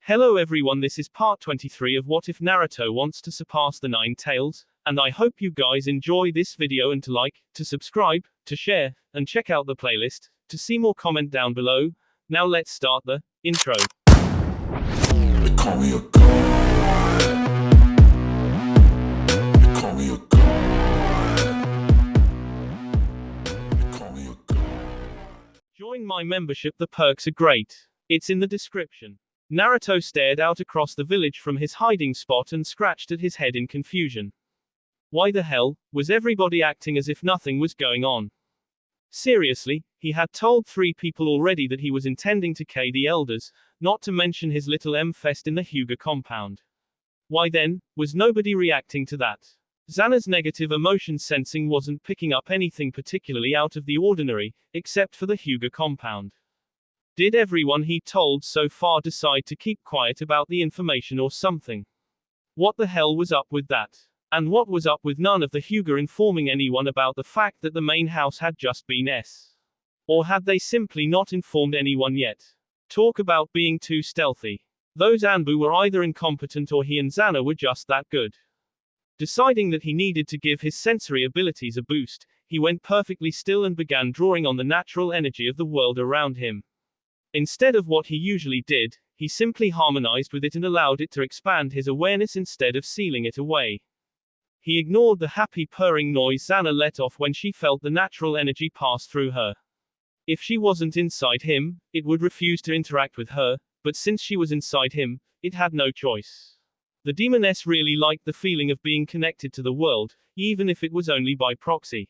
Hello everyone, this is part 23 of What If Naruto Wants to Surpass the 9 Tails, and I hope you guys enjoy this video and to like, to subscribe, to share, and check out the playlist, to see more comment down below. Now let's start the intro. They call me a god. They call me a god. They call me a god. Join my membership, the perks are great. It's in the description. Naruto stared out across the village from his hiding spot and scratched at his head in confusion. Why the hell was everybody acting as if nothing was going on? Seriously, he had told 3 people already that he was intending to kill the elders, not to mention his little M-fest in the Hyuga compound. Why then was nobody reacting to that? Xana's negative emotion sensing wasn't picking up anything particularly out of the ordinary, except for the Hyuga compound. Did everyone he told so far decide to keep quiet about the information or something? What the hell was up with that? And what was up with none of the Hyuga informing anyone about the fact that the main house had just been S? Or had they simply not informed anyone yet? Talk about being too stealthy. Those Anbu were either incompetent or he and Xana were just that good. Deciding that he needed to give his sensory abilities a boost, he went perfectly still and began drawing on the natural energy of the world around him. Instead of what he usually did, he simply harmonized with it and allowed it to expand his awareness instead of sealing it away. He ignored the happy purring noise Xana let off when she felt the natural energy pass through her. If she wasn't inside him, it would refuse to interact with her, but since she was inside him, it had no choice. The demoness really liked the feeling of being connected to the world, even if it was only by proxy.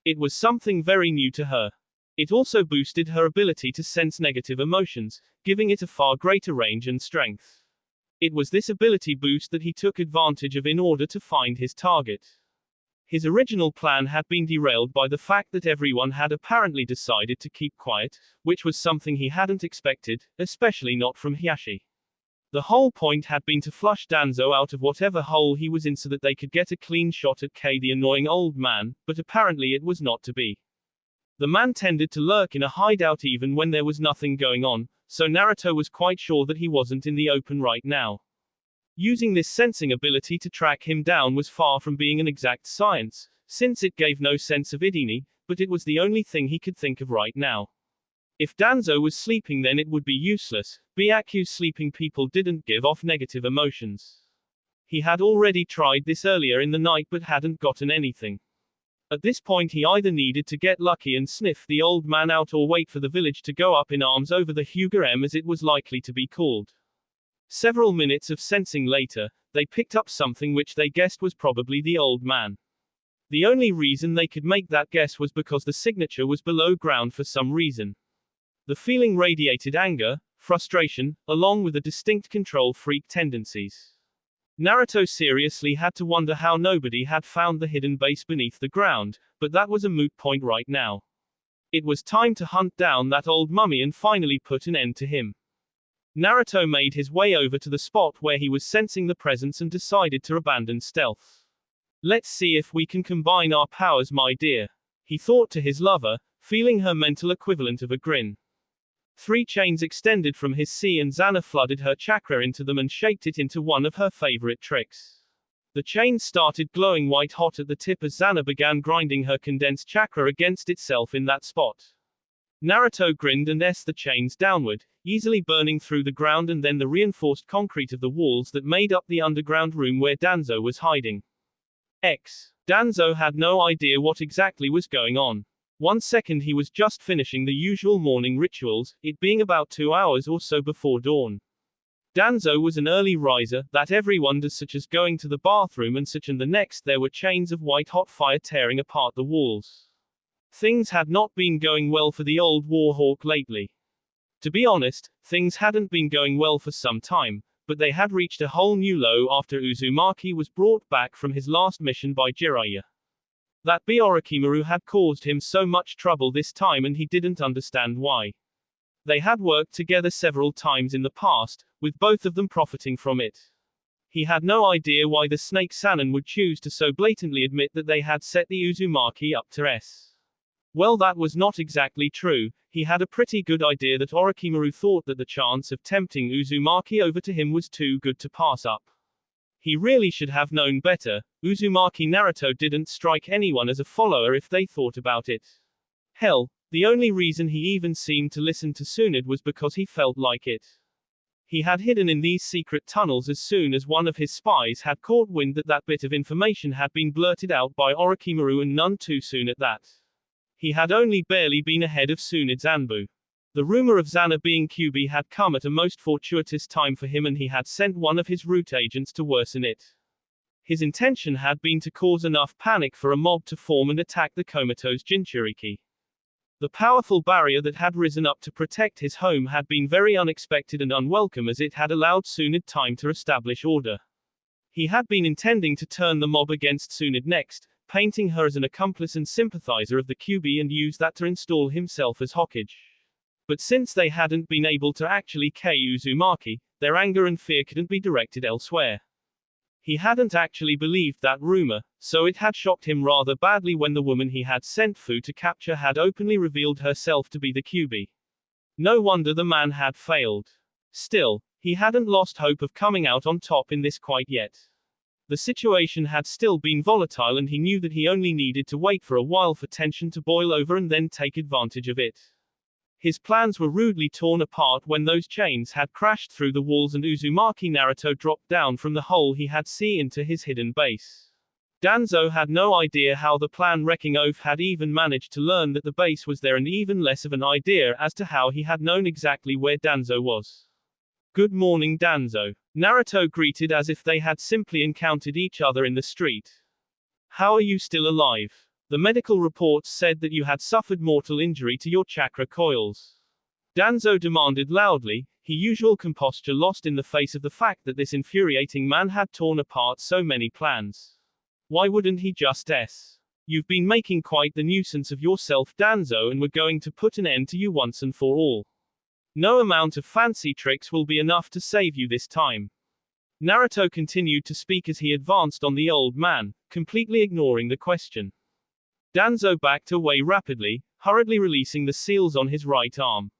It was something very new to her. It also boosted her ability to sense negative emotions, giving it a far greater range and strength. It was this ability boost that he took advantage of in order to find his target. His original plan had been derailed by the fact that everyone had apparently decided to keep quiet, which was something he hadn't expected, especially not from Hiashi. The whole point had been to flush Danzo out of whatever hole he was in so that they could get a clean shot at K, the annoying old man, but apparently it was not to be. The man tended to lurk in a hideout even when there was nothing going on, so Naruto was quite sure that he wasn't in the open right now. Using this sensing ability to track him down was far from being an exact science, since it gave no sense of idini, but it was the only thing he could think of right now. If Danzo was sleeping, then it would be useless. Byaku's sleeping people didn't give off negative emotions. He had already tried this earlier in the night but hadn't gotten anything. At this point he either needed to get lucky and sniff the old man out or wait for the village to go up in arms over the Hyuga M, as it was likely to be called. Several minutes of sensing later, they picked up something which they guessed was probably the old man. The only reason they could make that guess was because the signature was below ground for some reason. The feeling radiated anger, frustration, along with a distinct control freak tendencies. Naruto seriously had to wonder how nobody had found the hidden base beneath the ground, but that was a moot point right now. It was time to hunt down that old mummy and finally put an end to him. Naruto made his way over to the spot where he was sensing the presence and decided to abandon stealth. Let's see if we can combine our powers, my dear, he thought to his lover, feeling her mental equivalent of a grin. 3 chains extended from his sea and Xana flooded her chakra into them and shaped it into one of her favorite tricks. The chains started glowing white hot at the tip as Xana began grinding her condensed chakra against itself in that spot. Naruto grinned and s the chains downward, easily burning through the ground and then the reinforced concrete of the walls that made up the underground room where Danzo was hiding. Danzo had no idea what exactly was going on. 1 second he was just finishing the usual morning rituals, it being about 2 hours or so before dawn. Danzo was an early riser, that everyone does, such as going to the bathroom and such, and the next there were chains of white hot fire tearing apart the walls. Things had not been going well for the old warhawk lately. To be honest, things hadn't been going well for some time, but they had reached a whole new low after Uzumaki was brought back from his last mission by Jiraiya. That Byakumaru had caused him so much trouble this time and he didn't understand why. They had worked together several times in the past, with both of them profiting from it. He had no idea why the Snake Sannin would choose to so blatantly admit that they had set the Uzumaki up to S. Well, that was not exactly true. He had a pretty good idea that Orochimaru thought that the chance of tempting Uzumaki over to him was too good to pass up. He really should have known better. Uzumaki Naruto didn't strike anyone as a follower if they thought about it. Hell, the only reason he even seemed to listen to Tsunade was because he felt like it. He had hidden in these secret tunnels as soon as one of his spies had caught wind that that bit of information had been blurted out by Orochimaru, and none too soon at that. He had only barely been ahead of Tsunade's Anbu. The rumor of Zana being Kyuubi had come at a most fortuitous time for him, and he had sent one of his root agents to worsen it. His intention had been to cause enough panic for a mob to form and attack the comatose Jinchuriki. The powerful barrier that had risen up to protect his home had been very unexpected and unwelcome, as it had allowed Tsunade time to establish order. He had been intending to turn the mob against Tsunade next, painting her as an accomplice and sympathizer of the Kyuubi, and use that to install himself as Hokage. But since they hadn't been able to actually KO Uzumaki, their anger and fear couldn't be directed elsewhere. He hadn't actually believed that rumor, so it had shocked him rather badly when the woman he had sent Fu to capture had openly revealed herself to be the Kyuubi. No wonder the man had failed. Still, he hadn't lost hope of coming out on top in this quite yet. The situation had still been volatile, and he knew that he only needed to wait for a while for tension to boil over and then take advantage of it. His plans were rudely torn apart when those chains had crashed through the walls and Uzumaki Naruto dropped down from the hole he had seen into his hidden base. Danzo had no idea how the plan-wrecking oaf had even managed to learn that the base was there, and even less of an idea as to how he had known exactly where Danzo was. "Good morning, Danzo," Naruto greeted, as if they had simply encountered each other in the street. "How are you still alive? The medical reports said that you had suffered mortal injury to your chakra coils," Danzo demanded loudly, his usual composure lost in the face of the fact that this infuriating man had torn apart so many plans. Why wouldn't he just "You've been making quite the nuisance of yourself, Danzo, and we're going to put an end to you once and for all. No amount of fancy tricks will be enough to save you this time." Naruto continued to speak as he advanced on the old man, completely ignoring the question. Danzo backed away rapidly, hurriedly releasing the seals on his right arm.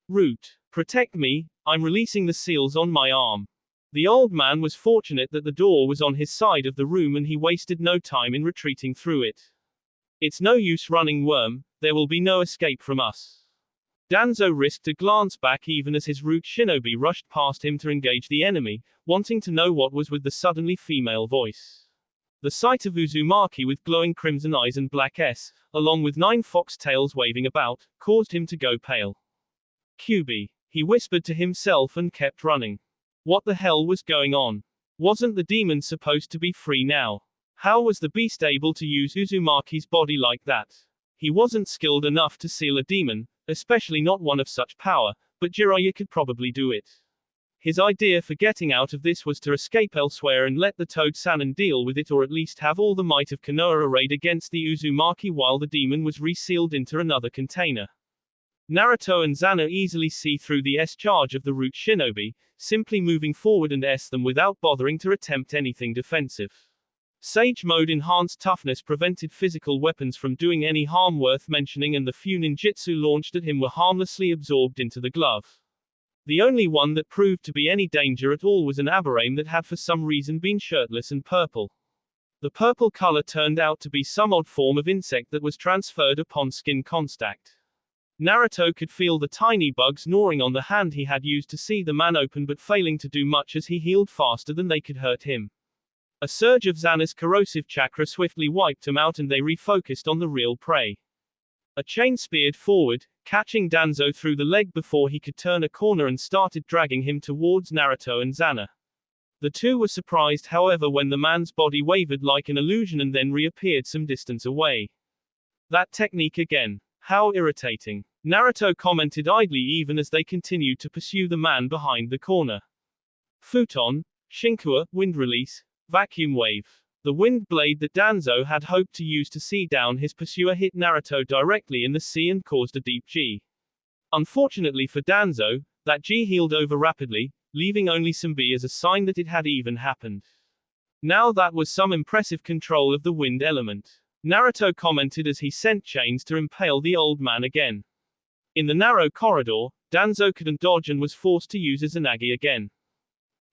"Root, protect me, I'm releasing the seals on my arm." The old man was fortunate that the door was on his side of the room, and he wasted no time in retreating through it. "It's no use running, worm, there will be no escape from us." Danzo risked a glance back even as his root shinobi rushed past him to engage the enemy, wanting to know what was with the suddenly female voice. The sight of Uzumaki with glowing crimson eyes and black S, along with 9 foxtails waving about, caused him to go pale. "Kyuubi," he whispered to himself and kept running. What the hell was going on? Wasn't the demon supposed to be free now? How was the beast able to use Uzumaki's body like that? He wasn't skilled enough to seal a demon, especially not one of such power, but Jiraiya could probably do it. His idea for getting out of this was to escape elsewhere and let the Toad Sannin deal with it, or at least have all the might of Konoha arrayed against the Uzumaki while the demon was resealed into another container. Naruto and Zana easily see through the S-charge of the root shinobi, simply moving forward and S them without bothering to attempt anything defensive. Sage Mode enhanced toughness prevented physical weapons from doing any harm worth mentioning, and the few ninjutsu launched at him were harmlessly absorbed into the glove. The only one that proved to be any danger at all was an aberrame that had for some reason been shirtless and purple. The purple color turned out to be some odd form of insect that was transferred upon skin contact. Naruto could feel the tiny bugs gnawing on the hand he had used to see the man open, but failing to do much as he healed faster than they could hurt him. A surge of Xana's corrosive chakra swiftly wiped him out, and they refocused on the real prey. A chain speared forward, catching Danzo through the leg before he could turn a corner, and started dragging him towards Naruto and Xana. The two were surprised, however, when the man's body wavered like an illusion and then reappeared some distance away. That technique again. How irritating. Naruto commented idly even as they continued to pursue the man behind the corner. Futon, Shinkua, wind release, vacuum wave. The wind blade that Danzo had hoped to use to see down his pursuer hit Naruto directly in the sea and caused a deep G. Unfortunately for Danzo, that G healed over rapidly, leaving only some B as a sign that it had even happened. Now that was some impressive control of the wind element. Naruto commented as he sent chains to impale the old man again. In the narrow corridor, Danzo couldn't dodge and was forced to use Izanagi again.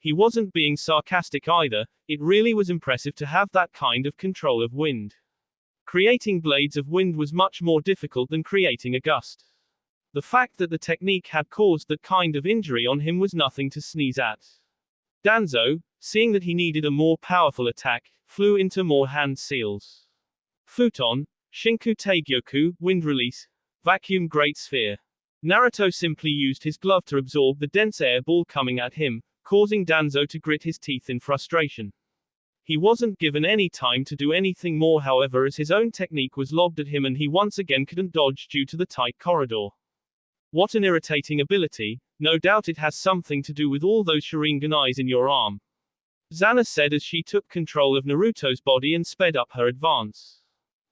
He wasn't being sarcastic either, it really was impressive to have that kind of control of wind. Creating blades of wind was much more difficult than creating a gust. The fact that the technique had caused that kind of injury on him was nothing to sneeze at. Danzo, seeing that he needed a more powerful attack, flew into more hand seals. Futon, Shinku Taegyoku, Wind Release, Vacuum Great Sphere. Naruto simply used his glove to absorb the dense air ball coming at him, causing Danzo to grit his teeth in frustration. He wasn't given any time to do anything more, however, as his own technique was lobbed at him and he once again couldn't dodge due to the tight corridor. What an irritating ability, no doubt it has something to do with all those Sharingan eyes in your arm. Zana said as she took control of Naruto's body and sped up her advance.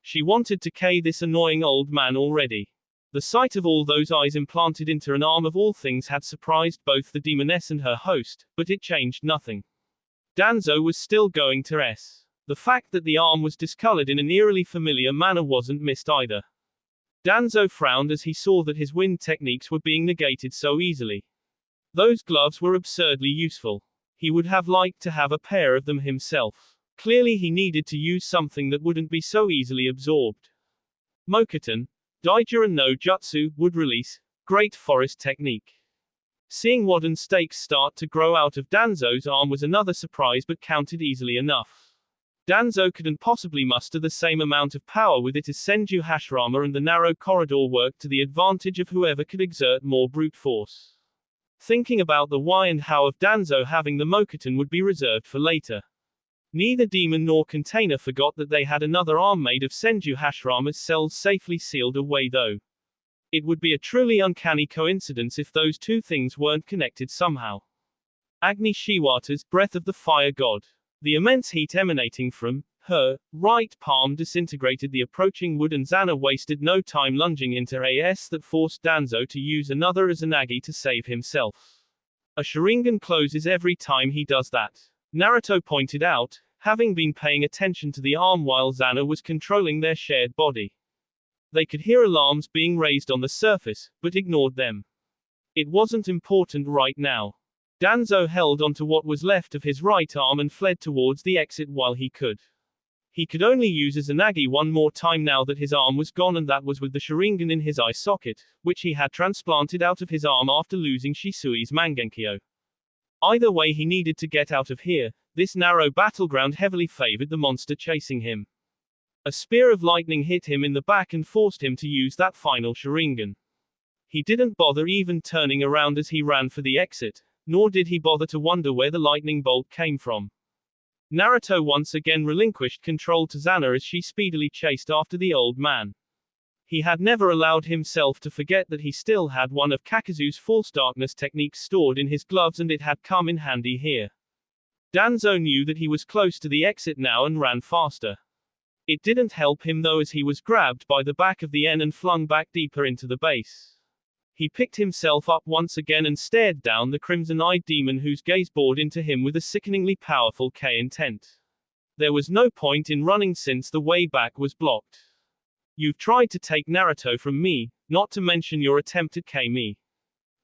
She wanted to KO this annoying old man already. The sight of all those eyes implanted into an arm of all things had surprised both the demoness and her host, but it changed nothing. Danzo was still going to S. The fact that the arm was discolored in an eerily familiar manner wasn't missed either. Danzo frowned as he saw that his wind techniques were being negated so easily. Those gloves were absurdly useful. He would have liked to have a pair of them himself. Clearly he needed to use something that wouldn't be so easily absorbed. Mokuton, Daijuran no Jutsu, Wood Release, Great Forest Technique. Seeing wooden stakes start to grow out of Danzo's arm was another surprise but counted easily enough. Danzo couldn't possibly muster the same amount of power with it as Senju Hashirama, and the narrow corridor worked to the advantage of whoever could exert more brute force. Thinking about the why and how of Danzo having the Mokuton would be reserved for later. Neither demon nor container forgot that they had another arm made of Senju Hashirama's cells safely sealed away though. It would be a truly uncanny coincidence if those two things weren't connected somehow. Agni Shiwata's Breath of the Fire God. The immense heat emanating from her right palm disintegrated the approaching wood, and Zana wasted no time lunging into AS that forced Danzo to use another Izanagi to save himself. A Sharingan closes every time he does that, Naruto pointed out, having been paying attention to the arm while Zana was controlling their shared body. They could hear alarms being raised on the surface, but ignored them. It wasn't important right now. Danzo held onto what was left of his right arm and fled towards the exit while he could. He could only use Izanagi one more time now that his arm was gone, and that was with the Sharingan in his eye socket, which he had transplanted out of his arm after losing Shisui's Mangenkyo. Either way, he needed to get out of here. This narrow battleground heavily favored the monster chasing him. A spear of lightning hit him in the back and forced him to use that final Sharingan. He didn't bother even turning around as he ran for the exit, nor did he bother to wonder where the lightning bolt came from. Naruto once again relinquished control to Zana as she speedily chased after the old man. He had never allowed himself to forget that he still had one of Kakazu's false darkness techniques stored in his gloves, and it had come in handy here. Danzo knew that he was close to the exit now and ran faster. It didn't help him though, as he was grabbed by the back of the N and flung back deeper into the base. He picked himself up once again and stared down the crimson-eyed demon whose gaze bored into him with a sickeningly powerful K intent. There was no point in running since the way back was blocked. You've tried to take Naruto from me, not to mention your attempt at K me.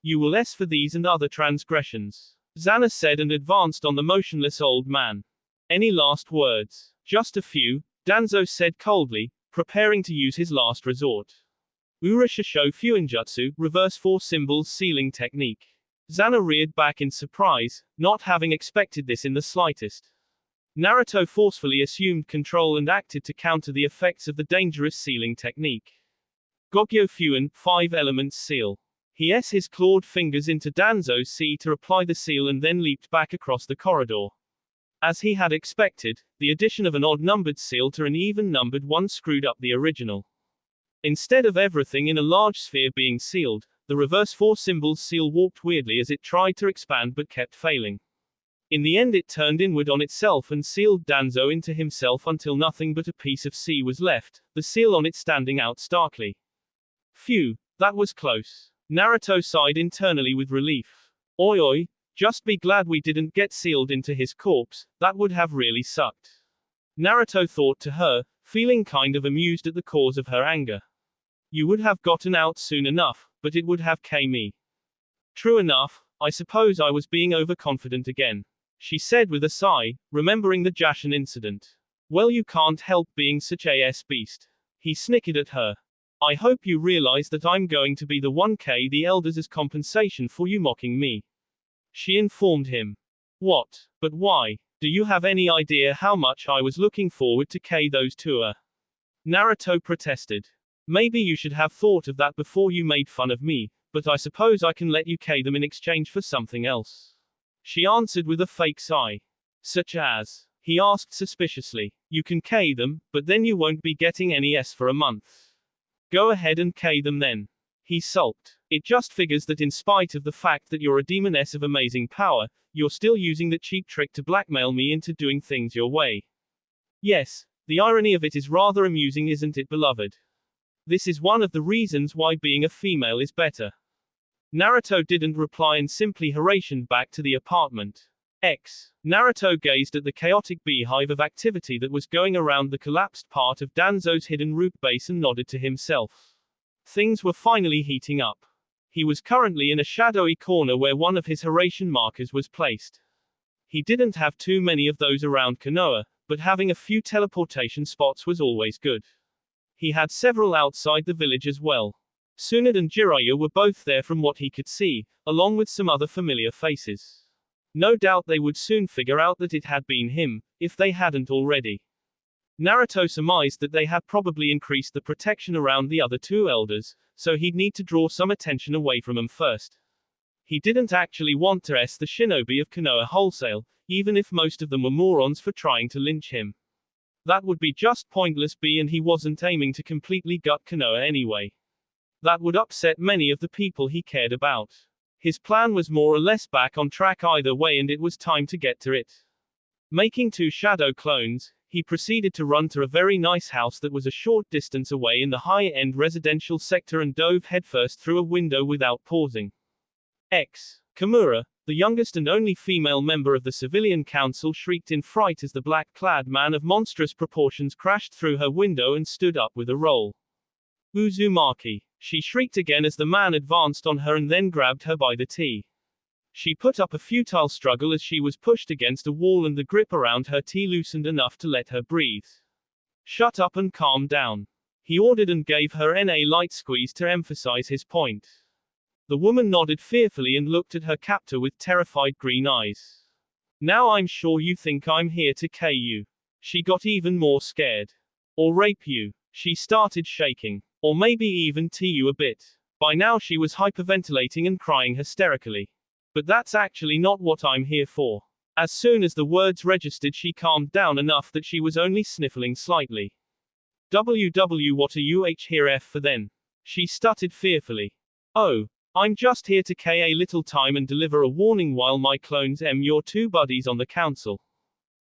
You will S for these and other transgressions, Zana said and advanced on the motionless old man. Any last words? Just a few, Danzo said coldly, preparing to use his last resort. Urashasho Fuinjutsu, reverse 4 symbols sealing technique. Zana reared back in surprise, not having expected this in the slightest. Naruto forcefully assumed control and acted to counter the effects of the dangerous sealing technique. Gogyo Fuin, 5 elements seal. He S his clawed fingers into Danzo's C to apply the seal and then leaped back across the corridor. As he had expected, the addition of an odd-numbered seal to an even-numbered one screwed up the original. Instead of everything in a large sphere being sealed, the reverse 4 symbols seal warped weirdly as it tried to expand but kept failing. In the end it turned inward on itself and sealed Danzo into himself until nothing but a piece of C was left, the seal on it standing out starkly. Phew, that was close. Naruto sighed internally with relief. Oi oi, just be glad we didn't get sealed into his corpse, that would have really sucked. Naruto thought to her, feeling kind of amused at the cause of her anger. You would have gotten out soon enough, but it would have killed me. True enough, I suppose I was being overconfident again, she said with a sigh, remembering the Jashan incident. Well, you can't help being such a beast. He snickered at her. I hope you realize that I'm going to be the 1k the elders as compensation for you mocking me, she informed him. What? But why? Do you have any idea how much I was looking forward to k those two? Naruto protested. Maybe you should have thought of that before you made fun of me, but I suppose I can let you k them in exchange for something else, she answered with a fake sigh. Such as? He asked suspiciously. You can k them, but then you won't be getting any S for a month. Go ahead and k them then. He sulked. It just figures that in spite of the fact that you're a demoness of amazing power, you're still using the cheap trick to blackmail me into doing things your way. Yes, the irony of it is rather amusing, isn't it, beloved? This is one of the reasons why being a female is better. Naruto didn't reply and simply harangued back to the apartment. Naruto gazed at the chaotic beehive of activity that was going around the collapsed part of Danzo's hidden root base and nodded to himself. Things were finally heating up. He was currently in a shadowy corner where one of his Haration markers was placed. He didn't have too many of those around Konoha, but having a few teleportation spots was always good. He had several outside the village as well. Tsunade and Jiraiya were both there from what he could see, along with some other familiar faces. No doubt they would soon figure out that it had been him, if they hadn't already. Naruto surmised that they had probably increased the protection around the other two elders, so he'd need to draw some attention away from them first. He didn't actually want to the shinobi of Konoha wholesale, even if most of them were morons for trying to lynch him. That would be just pointless, and he wasn't aiming to completely gut Konoha anyway. That would upset many of the people he cared about. His plan was more or less back on track either way, and it was time to get to it. Making 2 shadow clones, he proceeded to run to a very nice house that was a short distance away in the high-end residential sector and dove headfirst through a window without pausing. Kimura, the youngest and only female member of the civilian council, shrieked in fright as the black-clad man of monstrous proportions crashed through her window and stood up with a roll. Uzumaki, she shrieked again as the man advanced on her and then grabbed her by the T. She put up a futile struggle as she was pushed against a wall and the grip around her T loosened enough to let her breathe. Shut up and calm down, he ordered and gave her a light squeeze to emphasize his point. The woman nodded fearfully and looked at her captor with terrified green eyes. Now I'm sure you think I'm here to kill you. She got even more scared. Or rape you. She started shaking. Or maybe even tease you a bit. By now she was hyperventilating and crying hysterically. But that's actually not what I'm here for. As soon as the words registered, she calmed down enough that she was only sniffling slightly. What are you here for then? She stuttered fearfully. Oh, I'm just here to kill a little time and deliver a warning while my clones your 2 buddies on the council,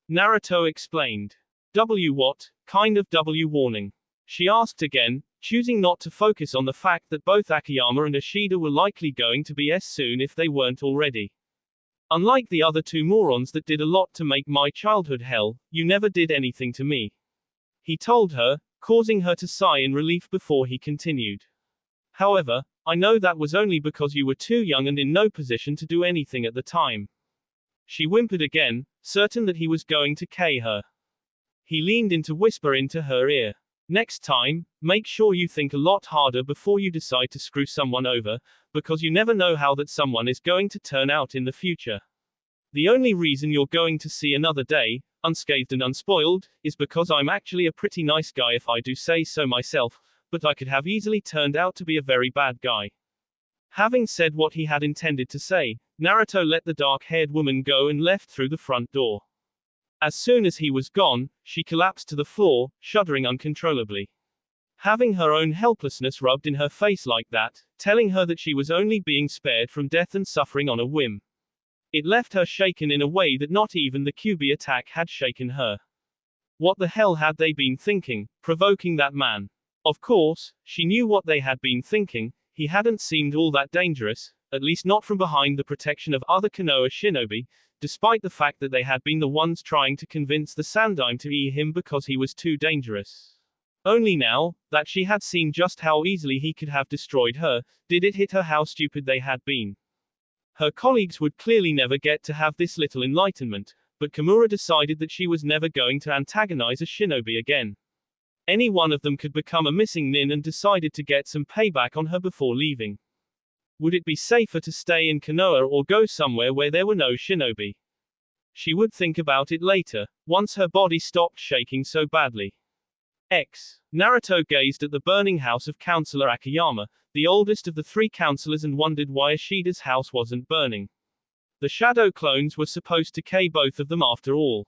Naruto explained. What kind of warning? She asked again, choosing not to focus on the fact that both Akiyama and Ishida were likely going to be soon if they weren't already. Unlike the other 2 morons that did a lot to make my childhood hell, you never did anything to me, he told her, causing her to sigh in relief before he continued. However, I know that was only because you were too young and in no position to do anything at the time. She whimpered again, certain that he was going to kill her. He leaned in to whisper into her ear. Next time, make sure you think a lot harder before you decide to screw someone over, because you never know how that someone is going to turn out in the future. The only reason you're going to see another day, unscathed and unspoiled, is because I'm actually a pretty nice guy if I do say so myself, but I could have easily turned out to be a very bad guy. Having said what he had intended to say, Naruto let the dark-haired woman go and left through the front door. As soon as he was gone, she collapsed to the floor, shuddering uncontrollably. Having her own helplessness rubbed in her face like that, telling her that she was only being spared from death and suffering on a whim. It left her shaken in a way that not even the QB attack had shaken her. What the hell had they been thinking, provoking that man? Of course, she knew what they had been thinking. He hadn't seemed all that dangerous, at least not from behind the protection of other Konoha shinobi, despite the fact that they had been the ones trying to convince the Sandaime to eat him because he was too dangerous. Only now, that she had seen just how easily he could have destroyed her, did it hit her how stupid they had been. Her colleagues would clearly never get to have this little enlightenment, but Kimura decided that she was never going to antagonize a shinobi again. Any one of them could become a missing nin and decided to get some payback on her before leaving. Would it be safer to stay in Konoha or go somewhere where there were no shinobi? She would think about it later, once her body stopped shaking so badly. Naruto gazed at the burning house of Counselor Akiyama, the oldest of the three counselors, and wondered why Ishida's house wasn't burning. The shadow clones were supposed to kill both of them after all.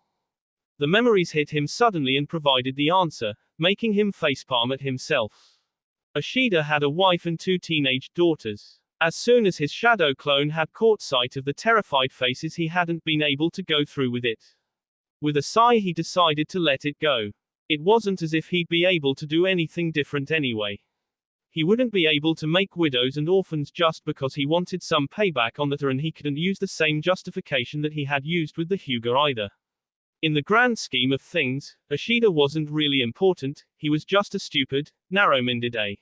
The memories hit him suddenly and provided the answer, making him facepalm at himself. Ishida had a wife and 2 teenage daughters. As soon as his shadow clone had caught sight of the terrified faces, he hadn't been able to go through with it. With a sigh, he decided to let it go. It wasn't as if he'd be able to do anything different anyway. He wouldn't be able to make widows and orphans just because he wanted some payback on that, and he couldn't use the same justification that he had used with the Hyuga either. In the grand scheme of things, Ishida wasn't really important, he was just a stupid, narrow-minded a.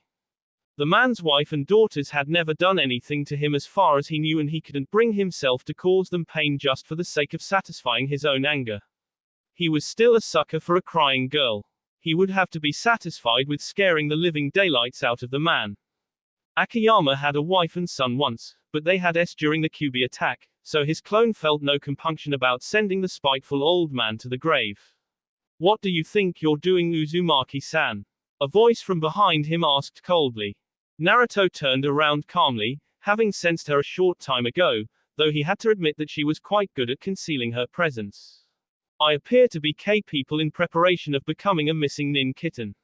The man's wife and daughters had never done anything to him as far as he knew, and he couldn't bring himself to cause them pain just for the sake of satisfying his own anger. He was still a sucker for a crying girl. He would have to be satisfied with scaring the living daylights out of the man. Akiyama had a wife and son once, but they had during the Kyuubi attack, so his clone felt no compunction about sending the spiteful old man to the grave. What do you think you're doing, Uzumaki-san? A voice from behind him asked coldly. Naruto turned around calmly, having sensed her a short time ago, though he had to admit that she was quite good at concealing her presence. I appear to be people in preparation of becoming a missing nin kitten.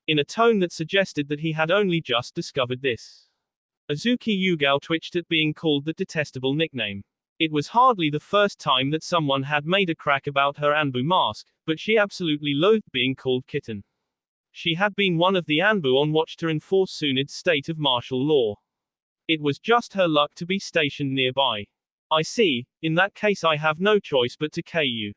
In a tone that suggested that he had only just discovered this. Azuki Yugao twitched at being called that detestable nickname. It was hardly the first time that someone had made a crack about her Anbu mask, but she absolutely loathed being called kitten. She had been one of the Anbu on watch to enforce Tsunde's state of martial law. It was just her luck to be stationed nearby. I see, in that case I have no choice but to kill you,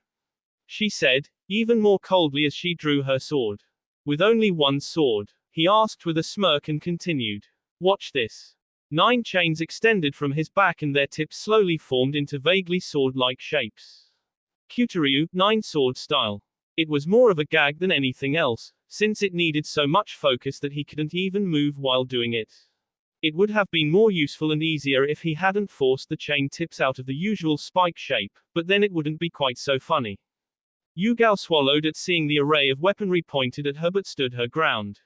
she said, even more coldly as she drew her sword. With only one sword? He asked with a smirk and continued. Watch this. 9 chains extended from his back and their tips slowly formed into vaguely sword-like shapes. Kyutoryu, 9 sword style. It was more of a gag than anything else, since it needed so much focus that he couldn't even move while doing it. It would have been more useful and easier if he hadn't forced the chain tips out of the usual spike shape, but then it wouldn't be quite so funny. Yugao swallowed at seeing the array of weaponry pointed at her but stood her ground.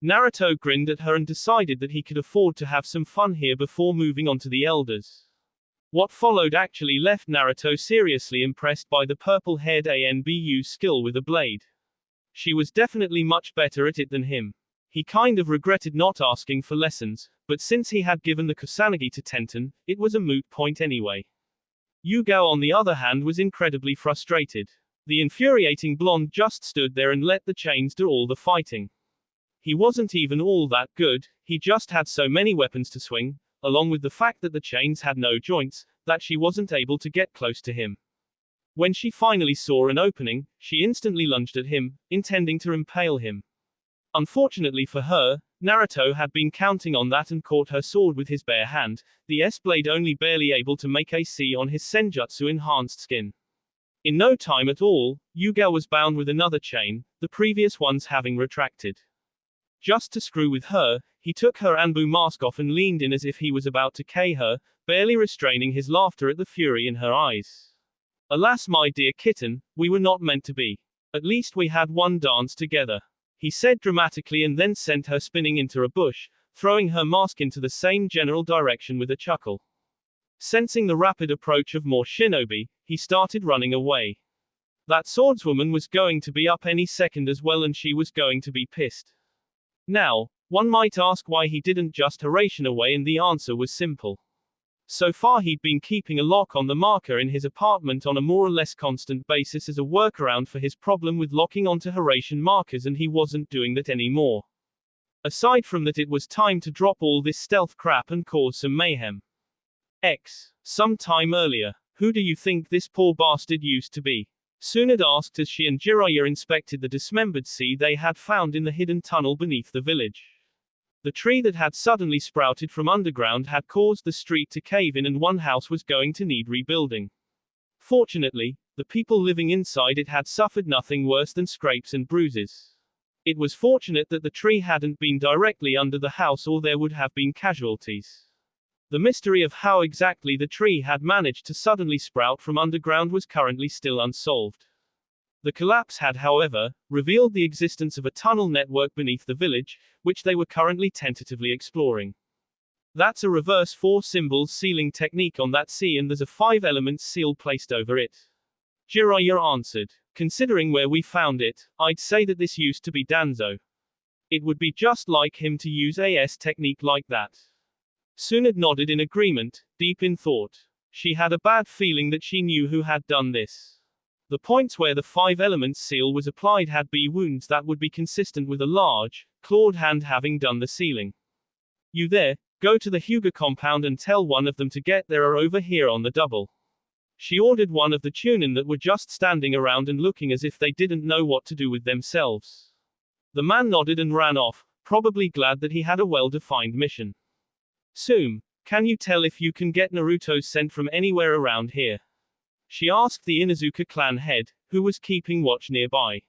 Naruto grinned at her and decided that he could afford to have some fun here before moving on to the elders. What followed actually left Naruto seriously impressed by the purple-haired Anbu's skill with a blade. She was definitely much better at it than him. He kind of regretted not asking for lessons, but since he had given the Kusanagi to Tenten, it was a moot point anyway. Yugao on the other hand was incredibly frustrated. The infuriating blonde just stood there and let the chains do all the fighting. He wasn't even all that good, he just had so many weapons to swing, along with the fact that the chains had no joints, that she wasn't able to get close to him. When she finally saw an opening, she instantly lunged at him, intending to impale him. Unfortunately for her, Naruto had been counting on that and caught her sword with his bare hand, the S-blade only barely able to make a C on his senjutsu-enhanced skin. In no time at all, Yugao was bound with another chain, the previous ones having retracted. Just to screw with her, he took her Anbu mask off and leaned in as if he was about to kill her, barely restraining his laughter at the fury in her eyes. Alas, my dear kitten, we were not meant to be. At least we had one dance together, he said dramatically, and then sent her spinning into a bush, throwing her mask into the same general direction with a chuckle. Sensing the rapid approach of more shinobi, he started running away. That swordswoman was going to be up any second as well, and she was going to be pissed. Now, one might ask why he didn't just Haration away, and the answer was simple. So far he'd been keeping a lock on the marker in his apartment on a more or less constant basis as a workaround for his problem with locking onto Haration markers, and he wasn't doing that anymore. Aside from that, it was time to drop all this stealth crap and cause some mayhem. Some time earlier. Who do you think this poor bastard used to be? Tsunade asked as she and Jiraiya inspected the dismembered sea they had found in the hidden tunnel beneath the village. The tree that had suddenly sprouted from underground had caused the street to cave in and one house was going to need rebuilding. Fortunately, the people living inside it had suffered nothing worse than scrapes and bruises. It was fortunate that the tree hadn't been directly under the house or there would have been casualties. The mystery of how exactly the tree had managed to suddenly sprout from underground was currently still unsolved. The collapse had, however, revealed the existence of a tunnel network beneath the village, which they were currently tentatively exploring. That's a reverse 4 symbols sealing technique on that sea and there's a 5 elements seal placed over it. Jiraiya answered. Considering where we found it, I'd say that this used to be Danzo. It would be just like him to use AS technique like that. Tsunade nodded in agreement, deep in thought. She had a bad feeling that she knew who had done this. The points where the 5 elements seal was applied had B wounds that would be consistent with a large, clawed hand having done the sealing. You there, go to the Hyuga compound and tell one of them to get there or over here on the double. She ordered one of the Chunin that were just standing around and looking as if they didn't know what to do with themselves. The man nodded and ran off, probably glad that he had a well-defined mission. Soom, can you tell if you can get Naruto's scent from anywhere around here? She asked the Inuzuka clan head, who was keeping watch nearby.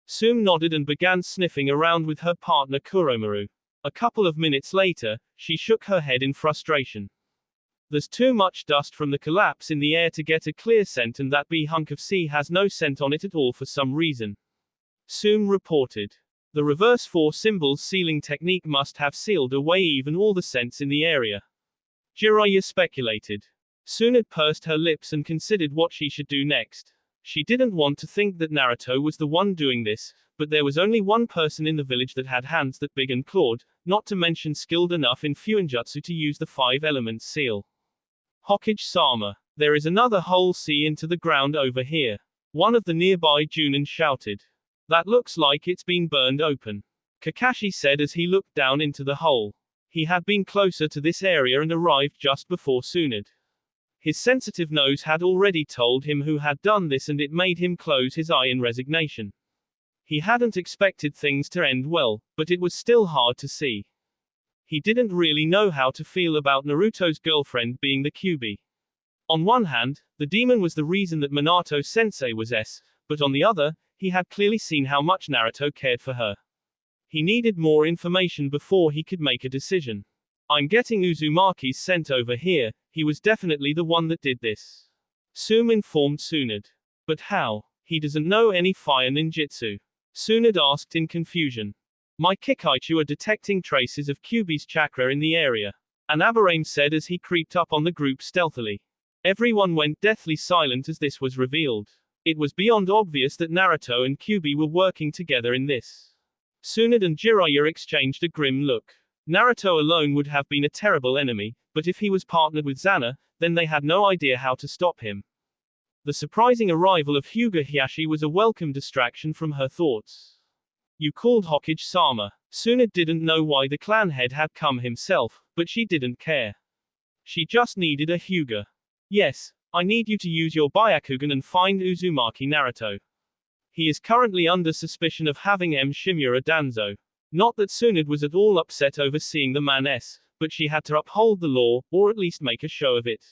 Soom nodded and began sniffing around with her partner Kuromaru. A couple of minutes later, she shook her head in frustration. There's too much dust from the collapse in the air to get a clear scent and that B hunk of sea has no scent on it at all for some reason. Soom reported. The reverse 4 symbols sealing technique must have sealed away even all the scents in the area. Jiraiya speculated. Tsunade pursed her lips and considered what she should do next. She didn't want to think that Naruto was the one doing this, but there was only one person in the village that had hands that big and clawed, not to mention skilled enough in Fuinjutsu to use the 5 elements seal. Hokage-sama. There is another hole see into the ground over here. One of the nearby Junin shouted. That looks like it's been burned open. Kakashi said as he looked down into the hole. He had been closer to this area and arrived just before Tsunade. His sensitive nose had already told him who had done this and it made him close his eye in resignation. He hadn't expected things to end well, but it was still hard to see. He didn't really know how to feel about Naruto's girlfriend being the Kyuubi. On one hand, the demon was the reason that Minato-sensei was S, but on the other, he had clearly seen how much Naruto cared for her. He needed more information before he could make a decision. I'm getting Uzumaki's scent over here, he was definitely the one that did this. Soom informed Tsunade. But how? He doesn't know any fire ninjutsu. Tsunade asked in confusion. My Kikaichu are detecting traces of Kyuubi's chakra in the area. Anabarame said as he creeped up on the group stealthily. Everyone went deathly silent as this was revealed. It was beyond obvious that Naruto and Kyuubi were working together in this. Tsunade and Jiraiya exchanged a grim look. Naruto alone would have been a terrible enemy, but if he was partnered with Zana, then they had no idea how to stop him. The surprising arrival of Hyuga Hiashi was a welcome distraction from her thoughts. You called Hokage-sama. Tsunade didn't know why the clan head had come himself, but she didn't care. She just needed a Hyuga. Yes, I need you to use your Byakugan and find Uzumaki Naruto. He is currently under suspicion of having M. Shimura Danzo. Not that Tsunade was at all upset over seeing the man S, but she had to uphold the law, or at least make a show of it.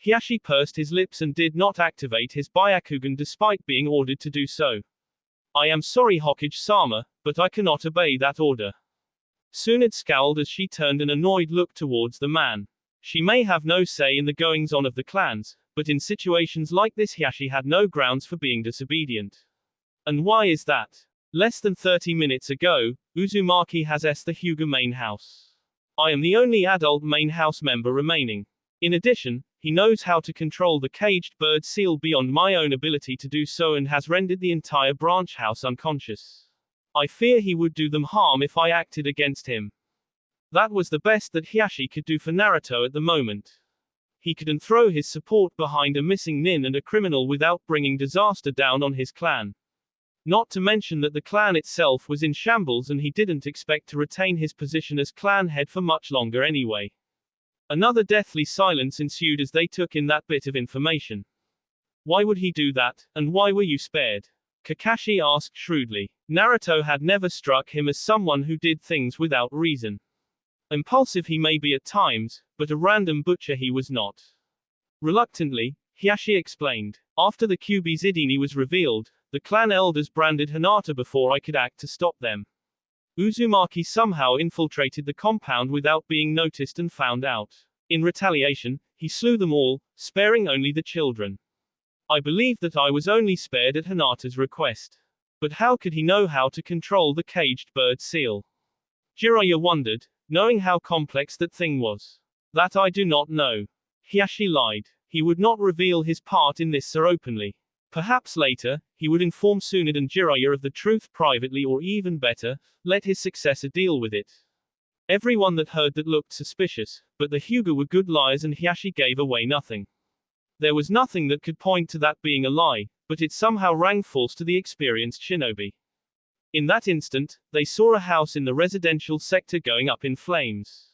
Hiashi pursed his lips and did not activate his Byakugan despite being ordered to do so. I am sorry Hokage-sama, but I cannot obey that order. Tsunade scowled as she turned an annoyed look towards the man. She may have no say in the goings-on of the clans, but in situations like this Hiashi had no grounds for being disobedient. And why is that? Less than 30 minutes ago, Uzumaki has the Hyuga main house. I am the only adult main house member remaining. In addition, he knows how to control the caged bird seal beyond my own ability to do so and has rendered the entire branch house unconscious. I fear he would do them harm if I acted against him. That was the best that Hiashi could do for Naruto at the moment. He couldn't throw his support behind a missing nin and a criminal without bringing disaster down on his clan. Not to mention that the clan itself was in shambles and he didn't expect to retain his position as clan head for much longer anyway. Another deathly silence ensued as they took in that bit of information. Why would he do that, and why were you spared? Kakashi asked shrewdly. Naruto had never struck him as someone who did things without reason. Impulsive he may be at times, but a random butcher he was not. Reluctantly, Hiashi explained. After the Kyuubi Zidini was revealed, the clan elders branded Hinata before I could act to stop them. Uzumaki somehow infiltrated the compound without being noticed and found out. In retaliation, he slew them all, sparing only the children. I believe that I was only spared at Hinata's request. But how could he know how to control the caged bird seal? Jiraiya wondered, knowing how complex that thing was. That I do not know. Hiashi lied. He would not reveal his part in this so openly. Perhaps later, he would inform Tsunade and Jiraiya of the truth privately, or even better, let his successor deal with it. Everyone that heard that looked suspicious, but the Hyuga were good liars and Hiashi gave away nothing. There was nothing that could point to that being a lie, but it somehow rang false to the experienced shinobi. In that instant, they saw a house in the residential sector going up in flames.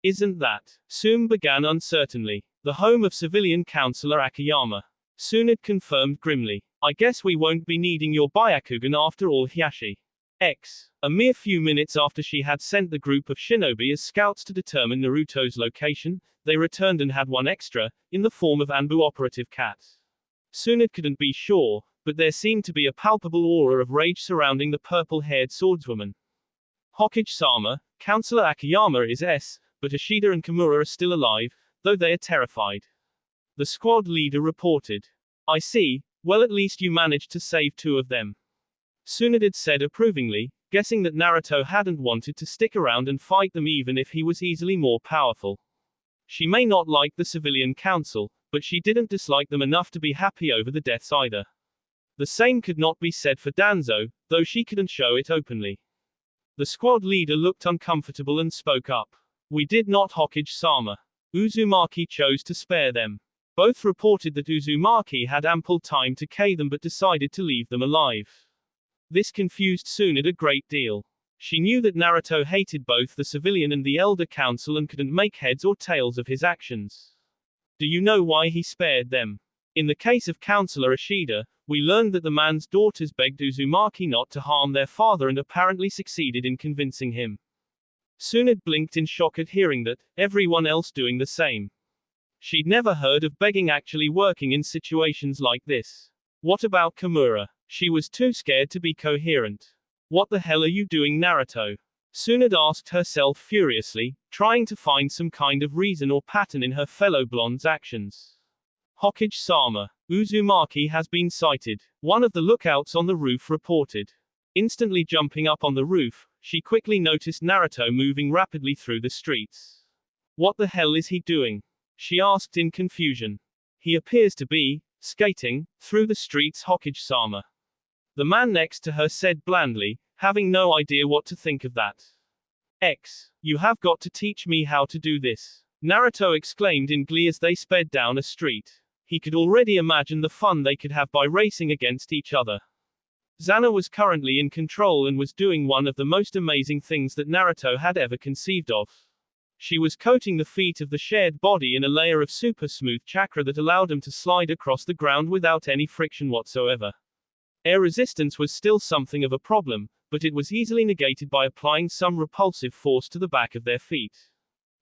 Isn't that? Tsunade began uncertainly. The home of civilian councillor Akiyama. Tsunade confirmed grimly. I guess we won't be needing your Byakugan after all, Hiashi. A mere few minutes after she had sent the group of shinobi as scouts to determine Naruto's location, they returned and had one extra, in the form of Anbu operative Cat. Tsunade couldn't be sure, but there seemed to be a palpable aura of rage surrounding the purple-haired swordswoman. Hokage-sama, Councillor Akiyama is but Ishida and Kimura are still alive, though they are terrified. The squad leader reported. I see, well at least you managed to save 2 of them. Tsunade said approvingly, guessing that Naruto hadn't wanted to stick around and fight them even if he was easily more powerful. She may not like the civilian council, but she didn't dislike them enough to be happy over the deaths either. The same could not be said for Danzo, though she couldn't show it openly. The squad leader looked uncomfortable and spoke up. We did not, Hokage-sama. Uzumaki chose to spare them. Both reported that Uzumaki had ample time to kill them but decided to leave them alive. This confused Tsunade a great deal. She knew that Naruto hated both the civilian and the elder council and couldn't make heads or tails of his actions. Do you know why he spared them? In the case of Councillor Ishida, we learned that the man's daughters begged Uzumaki not to harm their father and apparently succeeded in convincing him. Tsunade blinked in shock at hearing that, everyone else doing the same. She'd never heard of begging actually working in situations like this. What about Kimura? She was too scared to be coherent. What the hell are you doing, Naruto? Tsunade asked herself furiously, trying to find some kind of reason or pattern in her fellow blonde's actions. Hokage-sama. Uzumaki has been sighted. One of the lookouts on the roof reported. Instantly jumping up on the roof, she quickly noticed Naruto moving rapidly through the streets. What the hell is he doing? She asked in confusion. He appears to be skating through the streets, Hokage-sama. The man next to her said blandly, having no idea what to think of that. You have got to teach me how to do this. Naruto exclaimed in glee as they sped down a street. He could already imagine the fun they could have by racing against each other. Zana was currently in control and was doing one of the most amazing things that Naruto had ever conceived of. She was coating the feet of the shared body in a layer of super smooth chakra that allowed them to slide across the ground without any friction whatsoever. Air resistance was still something of a problem, but it was easily negated by applying some repulsive force to the back of their feet.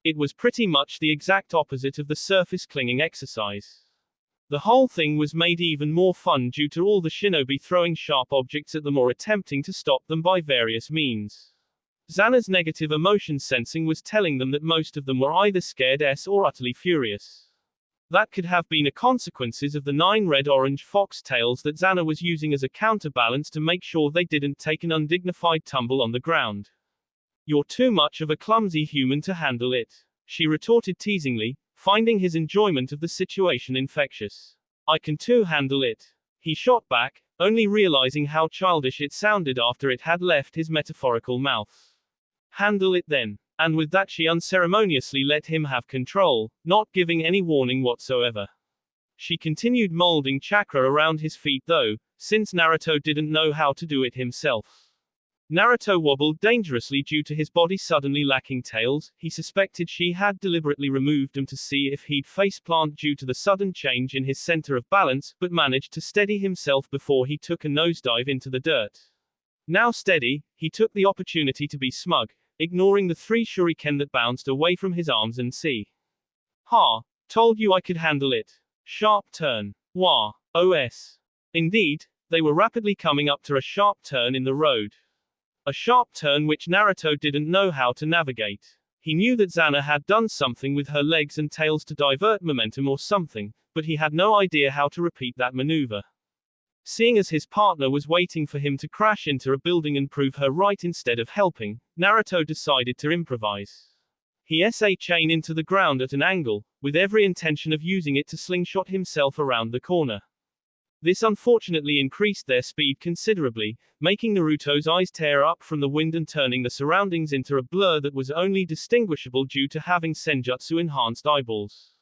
It was pretty much the exact opposite of the surface clinging exercise. The whole thing was made even more fun due to all the shinobi throwing sharp objects at them or attempting to stop them by various means. Zana's negative emotion sensing was telling them that most of them were either scared or utterly furious. That could have been a consequences of the 9 red-orange foxtails that Zana was using as a counterbalance to make sure they didn't take an undignified tumble on the ground. You're too much of a clumsy human to handle it, she retorted teasingly, finding his enjoyment of the situation infectious. I can too handle it. He shot back, only realizing how childish it sounded after it had left his metaphorical mouth. Handle it then. And with that she unceremoniously let him have control, not giving any warning whatsoever. She continued molding chakra around his feet though, since Naruto didn't know how to do it himself. Naruto wobbled dangerously due to his body suddenly lacking tails. He suspected she had deliberately removed them to see if he'd faceplant due to the sudden change in his center of balance, but managed to steady himself before he took a nosedive into the dirt. Now steady, he took the opportunity to be smug, ignoring the 3 shuriken that bounced away from his arms and see. Ha! Told you I could handle it. Sharp turn. Wah. OS. Indeed, they were rapidly coming up to a sharp turn in the road. A sharp turn which Naruto didn't know how to navigate. He knew that Xana had done something with her legs and tails to divert momentum or something, but he had no idea how to repeat that maneuver. Seeing as his partner was waiting for him to crash into a building and prove her right instead of helping, Naruto decided to improvise. He chain into the ground at an angle, with every intention of using it to slingshot himself around the corner. This unfortunately increased their speed considerably, making Naruto's eyes tear up from the wind and turning the surroundings into a blur that was only distinguishable due to having senjutsu-enhanced eyeballs.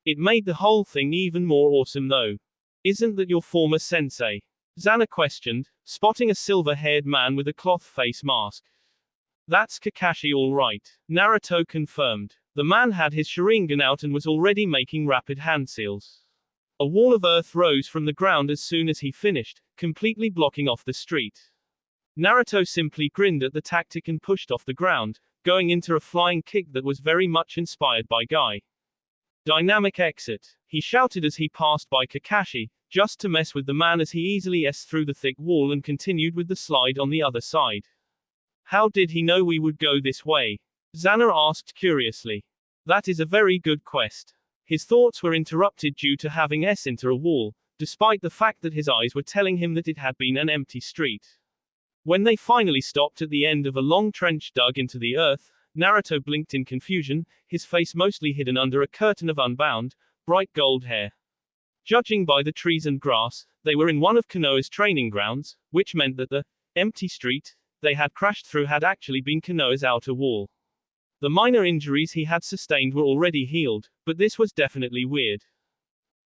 It made the whole thing even more awesome though. Isn't that your former sensei? Xana questioned, spotting a silver-haired man with a cloth face mask. That's Kakashi all right, Naruto confirmed. The man had his Sharingan out and was already making rapid hand seals. A wall of earth rose from the ground as soon as he finished, completely blocking off the street. Naruto simply grinned at the tactic and pushed off the ground, going into a flying kick that was very much inspired by Guy. Dynamic exit, he shouted as he passed by Kakashi, just to mess with the man as he easily through the thick wall and continued with the slide on the other side. How did he know we would go this way? Xana asked curiously. That is a very good quest. His thoughts were interrupted due to having into a wall, despite the fact that his eyes were telling him that it had been an empty street. When they finally stopped at the end of a long trench dug into the earth, Naruto blinked in confusion, his face mostly hidden under a curtain of unbound, bright gold hair. Judging by the trees and grass, they were in one of Konoha's training grounds, which meant that the empty street they had crashed through had actually been Konoha's outer wall. The minor injuries he had sustained were already healed, but this was definitely weird.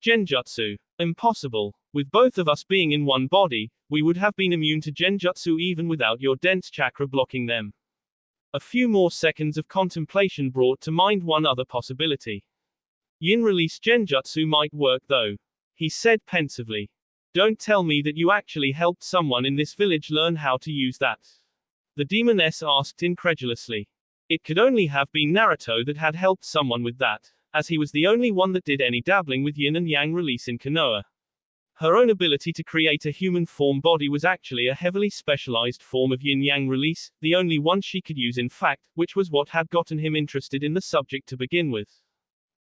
Genjutsu. Impossible. With both of us being in one body, we would have been immune to Genjutsu even without your dense chakra blocking them. A few more seconds of contemplation brought to mind one other possibility. Yin release Genjutsu might work though. He said pensively. Don't tell me that you actually helped someone in this village learn how to use that. The demoness asked incredulously. It could only have been Naruto that had helped someone with that, as he was the only one that did any dabbling with yin and yang release in Konoha. Her own ability to create a human form body was actually a heavily specialized form of yin-yang release, the only one she could use in fact, which was what had gotten him interested in the subject to begin with.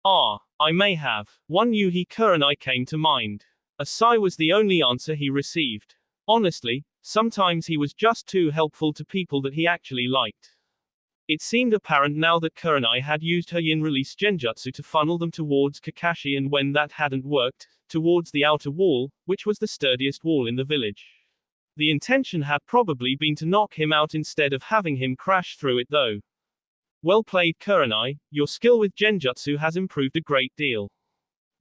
Ah, I may have. One Yuhi Kurenai came to mind. A sigh was the only answer he received. Honestly, sometimes he was just too helpful to people that he actually liked. It seemed apparent now that Kurenai had used her yin-release genjutsu to funnel them towards Kakashi and when that hadn't worked, towards the outer wall, which was the sturdiest wall in the village. The intention had probably been to knock him out instead of having him crash through it though. Well played Kurenai, your skill with genjutsu has improved a great deal.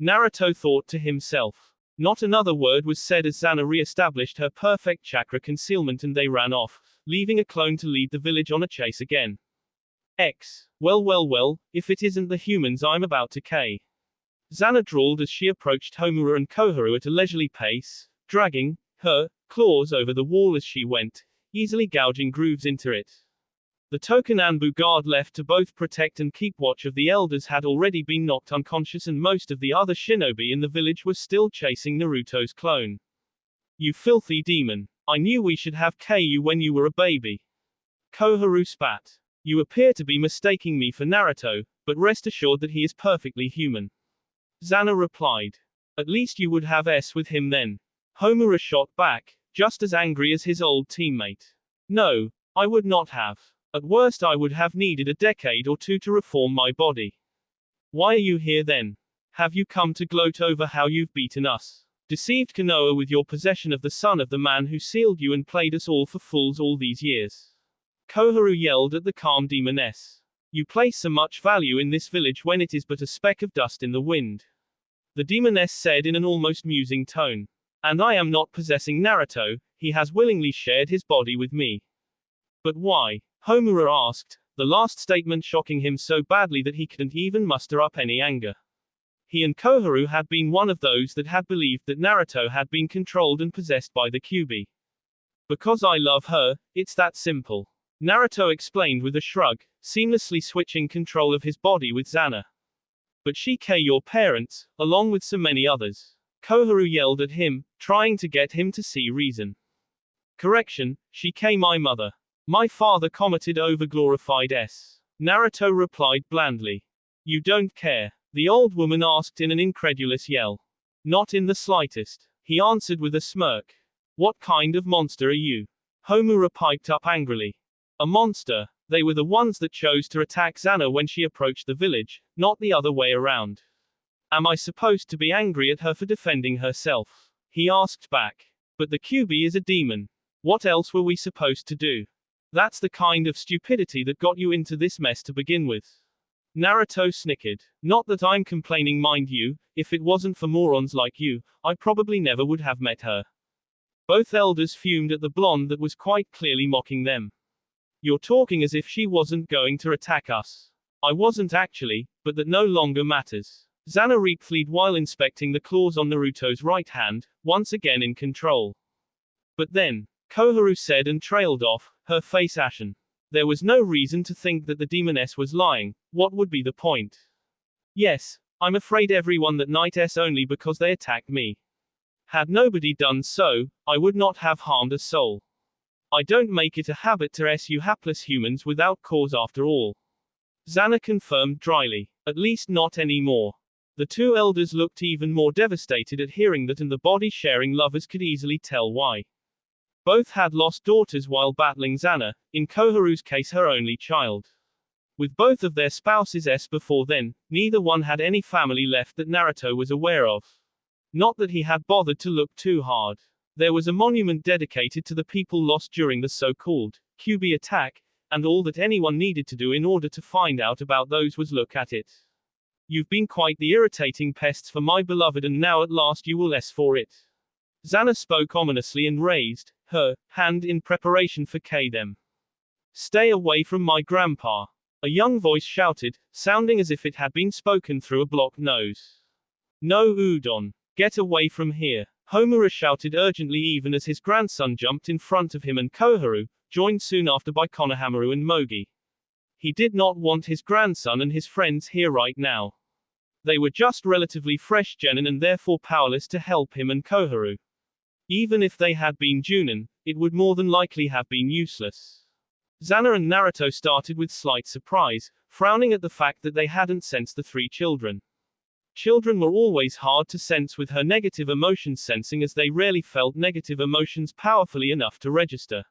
Naruto thought to himself. Not another word was said as Xana re-established her perfect chakra concealment and they ran off, leaving a clone to lead the village on a chase again. Well, if it isn't the humans I'm about to K. Xana drawled as she approached Homura and Koharu at a leisurely pace, dragging her claws over the wall as she went, easily gouging grooves into it. The token Anbu guard left to both protect and keep watch of the elders had already been knocked unconscious and most of the other shinobi in the village were still chasing Naruto's clone. You filthy demon. I knew we should have you when you were a baby. Koharu spat. You appear to be mistaking me for Naruto, but rest assured that he is perfectly human. Xana replied. At least you would have with him then. Homura shot back, just as angry as his old teammate. No, I would not have. At worst I would have needed a decade or two to reform my body. Why are you here then? Have you come to gloat over how you've beaten us? Deceived Konoha with your possession of the son of the man who sealed you and played us all for fools all these years? Koharu yelled at the calm demoness. You place so much value in this village when it is but a speck of dust in the wind. The demoness said in an almost musing tone. And I am not possessing Naruto, he has willingly shared his body with me. But why? Homura asked, the last statement shocking him so badly that he couldn't even muster up any anger. He and Koharu had been one of those that had believed that Naruto had been controlled and possessed by the Kyuubi. Because I love her, it's that simple. Naruto explained with a shrug, seamlessly switching control of his body with Zana. But Shike your parents, along with so many others. Koharu yelled at him, trying to get him to see reason. Correction, Shike my mother. My father commented over glorified S. Naruto replied blandly. You don't care? The old woman asked in an incredulous yell. Not in the slightest. He answered with a smirk. What kind of monster are you? Homura piped up angrily. A monster. They were the ones that chose to attack Zana when she approached the village, not the other way around. Am I supposed to be angry at her for defending herself? He asked back. But the Kyuubi is a demon. What else were we supposed to do? That's the kind of stupidity that got you into this mess to begin with. Naruto snickered. Not that I'm complaining, mind you, if it wasn't for morons like you, I probably never would have met her. Both elders fumed at the blonde that was quite clearly mocking them. You're talking as if she wasn't going to attack us. I wasn't actually, but that no longer matters. Zana replied while inspecting the claws on Naruto's right hand, once again in control. But then, Koharu said and trailed off, her face ashen. There was no reason to think that the demoness was lying. What would be the point? Yes, I'm afraid everyone that night only because they attacked me. Had nobody done so, I would not have harmed a soul. I don't make it a habit to you hapless humans without cause after all. Zana confirmed dryly. At least not anymore. The two elders looked even more devastated at hearing that, and the body-sharing lovers could easily tell why. Both had lost daughters while battling Zana, in Koharu's case her only child. With both of their spouses before then, neither one had any family left that Naruto was aware of. Not that he had bothered to look too hard. There was a monument dedicated to the people lost during the so-called Kyuubi attack, and all that anyone needed to do in order to find out about those was look at it. You've been quite the irritating pests for my beloved, and now at last you will for it. Zana spoke ominously and raised her hand in preparation for them. Stay away from my grandpa. A young voice shouted, sounding as if it had been spoken through a blocked nose. No Udon. Get away from here. Homura shouted urgently even as his grandson jumped in front of him and Koharu, joined soon after by Konohamaru and Mogi. He did not want his grandson and his friends here right now. They were just relatively fresh genin and therefore powerless to help him and Koharu. Even if they had been Junin, it would more than likely have been useless. Zana and Naruto started with slight surprise, frowning at the fact that they hadn't sensed the three children. Children were always hard to sense with her negative emotions sensing, as they rarely felt negative emotions powerfully enough to register.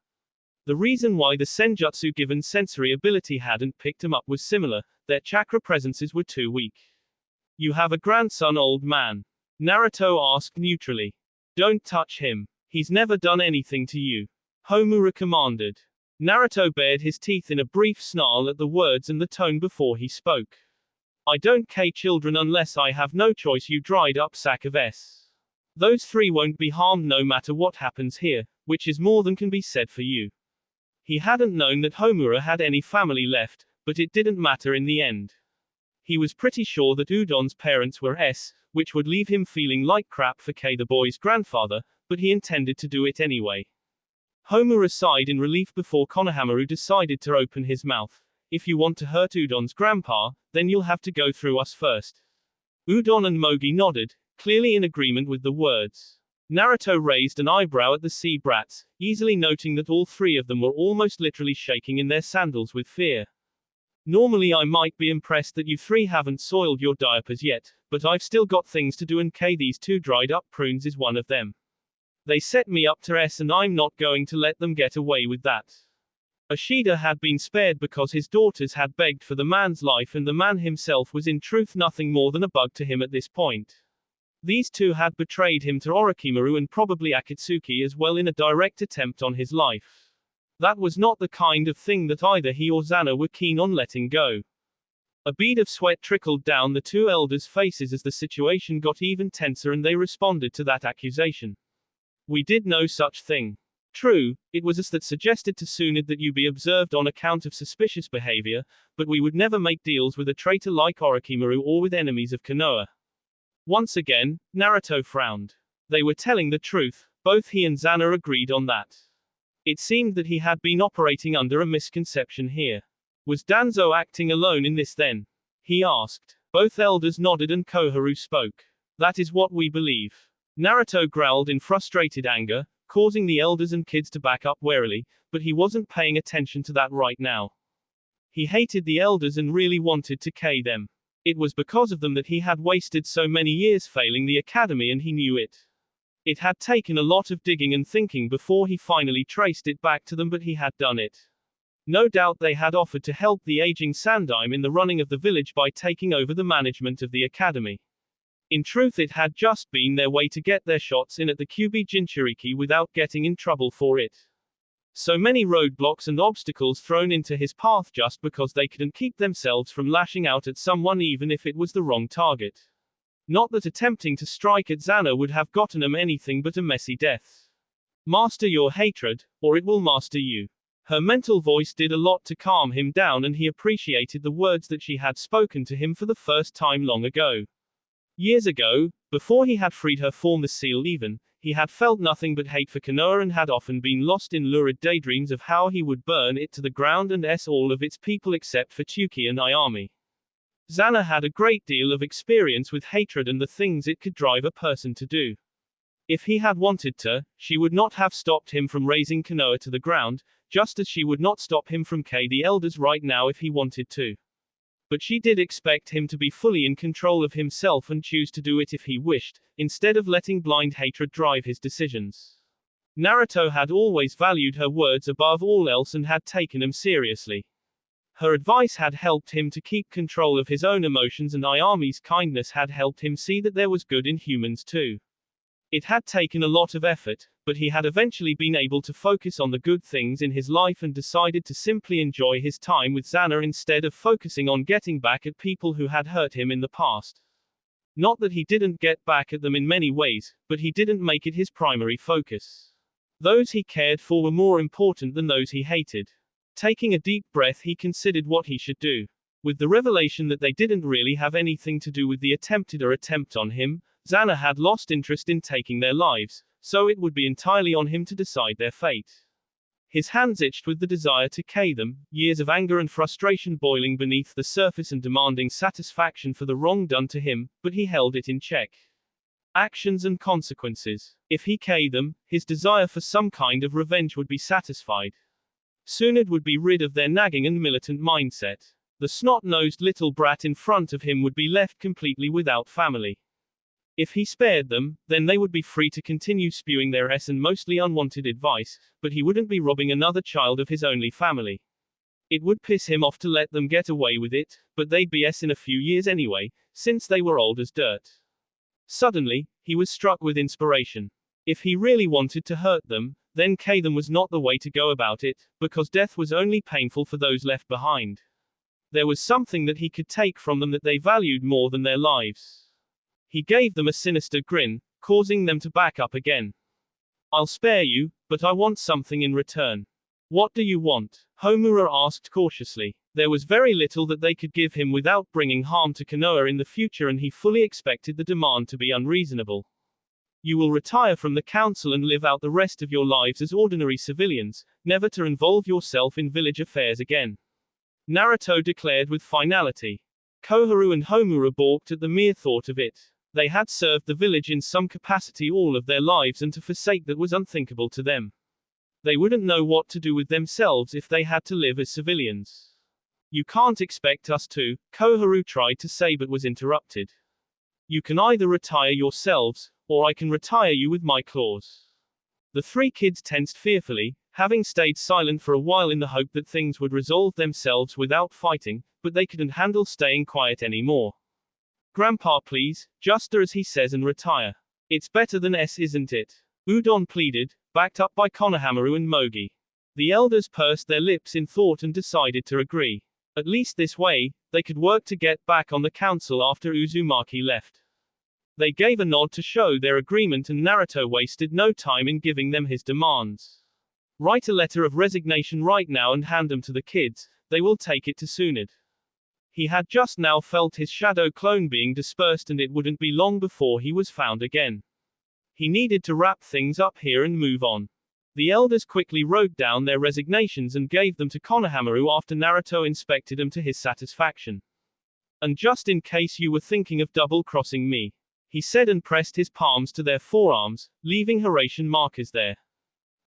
The reason why the senjutsu given sensory ability hadn't picked them up was similar, their chakra presences were too weak. You have a grandson, old man? Naruto asked neutrally. Don't touch him. He's never done anything to you. Homura commanded. Naruto bared his teeth in a brief snarl at the words and the tone before he spoke. I don't kill children unless I have no choice, you dried up sack of s. Those three won't be harmed no matter what happens here, which is more than can be said for you. He hadn't known that Homura had any family left, but it didn't matter in the end. He was pretty sure that Udon's parents were which would leave him feeling like crap for the boy's grandfather, but he intended to do it anyway. Homura sighed in relief before Konohamaru decided to open his mouth. If you want to hurt Udon's grandpa, then you'll have to go through us first. Udon and Mogi nodded, clearly in agreement with the words. Naruto raised an eyebrow at the sea brats, easily noting that all three of them were almost literally shaking in their sandals with fear. Normally I might be impressed that you three haven't soiled your diapers yet, but I've still got things to do, and these two dried up prunes is one of them. They set me up to and I'm not going to let them get away with that. Ashida had been spared because his daughters had begged for the man's life, and the man himself was in truth nothing more than a bug to him at this point. These two had betrayed him to Orochimaru and probably Akatsuki as well in a direct attempt on his life. That was not the kind of thing that either he or Zana were keen on letting go. A bead of sweat trickled down the two elders' faces as the situation got even tenser, and they responded to that accusation. We did no such thing. True, it was us that suggested to Tsunade that you be observed on account of suspicious behavior, but we would never make deals with a traitor like Orochimaru or with enemies of Konoha. Once again, Naruto frowned. They were telling the truth, both he and Xana agreed on that. It seemed that he had been operating under a misconception here. Was Danzo acting alone in this then? He asked. Both elders nodded and Koharu spoke. That is what we believe. Naruto growled in frustrated anger, causing the elders and kids to back up warily, but he wasn't paying attention to that right now. He hated the elders and really wanted to kill them. It was because of them that he had wasted so many years failing the academy, and he knew it. It had taken a lot of digging and thinking before he finally traced it back to them, but he had done it. No doubt they had offered to help the aging Sandaime in the running of the village by taking over the management of the academy. In truth, it had just been their way to get their shots in at the Kyuubi Jinchuriki without getting in trouble for it. So many roadblocks and obstacles thrown into his path just because they couldn't keep themselves from lashing out at someone even if it was the wrong target. Not that attempting to strike at Xana would have gotten him anything but a messy death. Master your hatred, or it will master you. Her mental voice did a lot to calm him down, and he appreciated the words that she had spoken to him for the first time long ago. Years ago, before he had freed her from the seal even, he had felt nothing but hate for Konoha and had often been lost in lurid daydreams of how he would burn it to the ground and all of its people except for Tsuki and Ayami. Xana had a great deal of experience with hatred and the things it could drive a person to do. If he had wanted to, she would not have stopped him from raising Konoha to the ground, just as she would not stop him from killing the elders right now if he wanted to. But she did expect him to be fully in control of himself and choose to do it if he wished, instead of letting blind hatred drive his decisions. Naruto had always valued her words above all else and had taken them seriously. Her advice had helped him to keep control of his own emotions, and Ayami's kindness had helped him see that there was good in humans too. It had taken a lot of effort, but he had eventually been able to focus on the good things in his life and decided to simply enjoy his time with Xana instead of focusing on getting back at people who had hurt him in the past. Not that he didn't get back at them in many ways, but he didn't make it his primary focus. Those he cared for were more important than those he hated. Taking a deep breath, he considered what he should do. With the revelation that they didn't really have anything to do with the attempt on him, Xana had lost interest in taking their lives, so it would be entirely on him to decide their fate. His hands itched with the desire to kill them, years of anger and frustration boiling beneath the surface and demanding satisfaction for the wrong done to him, but he held it in check. Actions and consequences. If he killed them, his desire for some kind of revenge would be satisfied. Tsunade would be rid of their nagging and militant mindset. The snot-nosed little brat in front of him would be left completely without family. If he spared them, then they would be free to continue spewing their and mostly unwanted advice, but he wouldn't be robbing another child of his only family. It would piss him off to let them get away with it, but they'd be in a few years anyway, since they were old as dirt. Suddenly, he was struck with inspiration. If he really wanted to hurt them, then kill them was not the way to go about it, because death was only painful for those left behind. There was something that he could take from them that they valued more than their lives. He gave them a sinister grin, causing them to back up again. I'll spare you, but I want something in return. What do you want? Homura asked cautiously. There was very little that they could give him without bringing harm to Konoha in the future, and he fully expected the demand to be unreasonable. You will retire from the council and live out the rest of your lives as ordinary civilians, never to involve yourself in village affairs again. Naruto declared with finality. Koharu and Homura balked at the mere thought of it. They had served the village in some capacity all of their lives, and to forsake that was unthinkable to them. They wouldn't know what to do with themselves if they had to live as civilians. You can't expect us to, Koharu tried to say but was interrupted. You can either retire yourselves, or I can retire you with my claws. The three kids tensed fearfully, having stayed silent for a while in the hope that things would resolve themselves without fighting, but they couldn't handle staying quiet anymore. Grandpa, please, just do as he says and retire. It's better than isn't it? Udon pleaded, backed up by Konohamaru and Mogi. The elders pursed their lips in thought and decided to agree. At least this way, they could work to get back on the council after Uzumaki left. They gave a nod to show their agreement, and Naruto wasted no time in giving them his demands. Write a letter of resignation right now and hand them to the kids, they will take it to Tsunade. He had just now felt his shadow clone being dispersed and it wouldn't be long before he was found again. He needed to wrap things up here and move on. The elders quickly wrote down their resignations and gave them to Konohamaru after Naruto inspected them to his satisfaction. And just in case you were thinking of double-crossing me, he said and pressed his palms to their forearms, leaving Hiraishin markers there.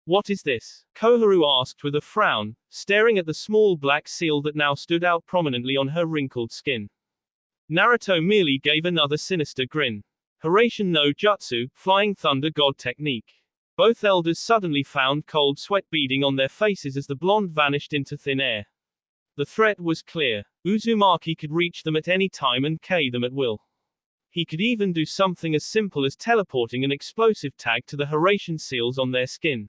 What is this? Koharu asked with a frown, staring at the small black seal that now stood out prominently on her wrinkled skin. Naruto merely gave another sinister grin. Hiraishin no Jutsu, Flying Thunder God technique. Both elders suddenly found cold sweat beading on their faces as the blonde vanished into thin air. The threat was clear. Uzumaki could reach them at any time and K them at will. He could even do something as simple as teleporting an explosive tag to the Hiraishin seals on their skin.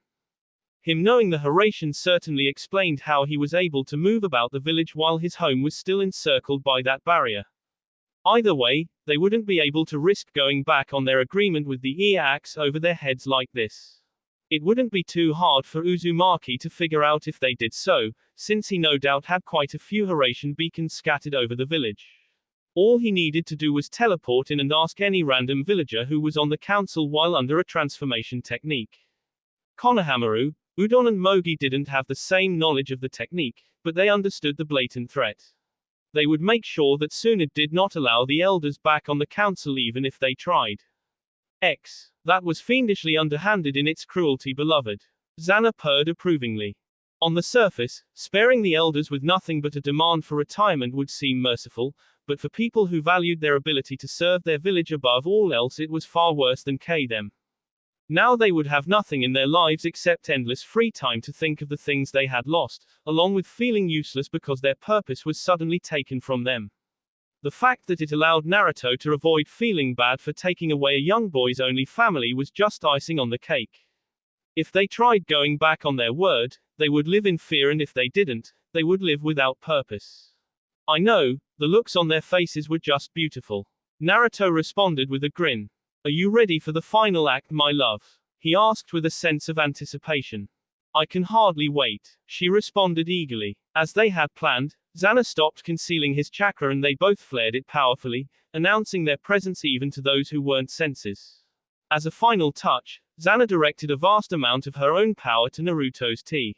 Him knowing the Hiraishin certainly explained how he was able to move about the village while his home was still encircled by that barrier. Either way, they wouldn't be able to risk going back on their agreement with the ear axe over their heads like this. It wouldn't be too hard for Uzumaki to figure out if they did so, since he no doubt had quite a few Hiraishin beacons scattered over the village. All he needed to do was teleport in and ask any random villager who was on the council while under a transformation technique. Konohamaru, Udon and Mogi didn't have the same knowledge of the technique, but they understood the blatant threat. They would make sure that Tsunade did not allow the elders back on the council even if they tried. That was fiendishly underhanded in its cruelty, beloved. Zana purred approvingly. On the surface, sparing the elders with nothing but a demand for retirement would seem merciful, but for people who valued their ability to serve their village above all else it was far worse than K them. Now they would have nothing in their lives except endless free time to think of the things they had lost, along with feeling useless because their purpose was suddenly taken from them. The fact that it allowed Naruto to avoid feeling bad for taking away a young boy's only family was just icing on the cake. If they tried going back on their word, they would live in fear, and if they didn't, they would live without purpose. I know, the looks on their faces were just beautiful. Naruto responded with a grin. Are you ready for the final act, my love? He asked with a sense of anticipation. I can hardly wait, she responded eagerly. As they had planned, Zana stopped concealing his chakra and they both flared it powerfully, announcing their presence even to those who weren't senses. As a final touch, Zana directed a vast amount of her own power to Naruto's tea.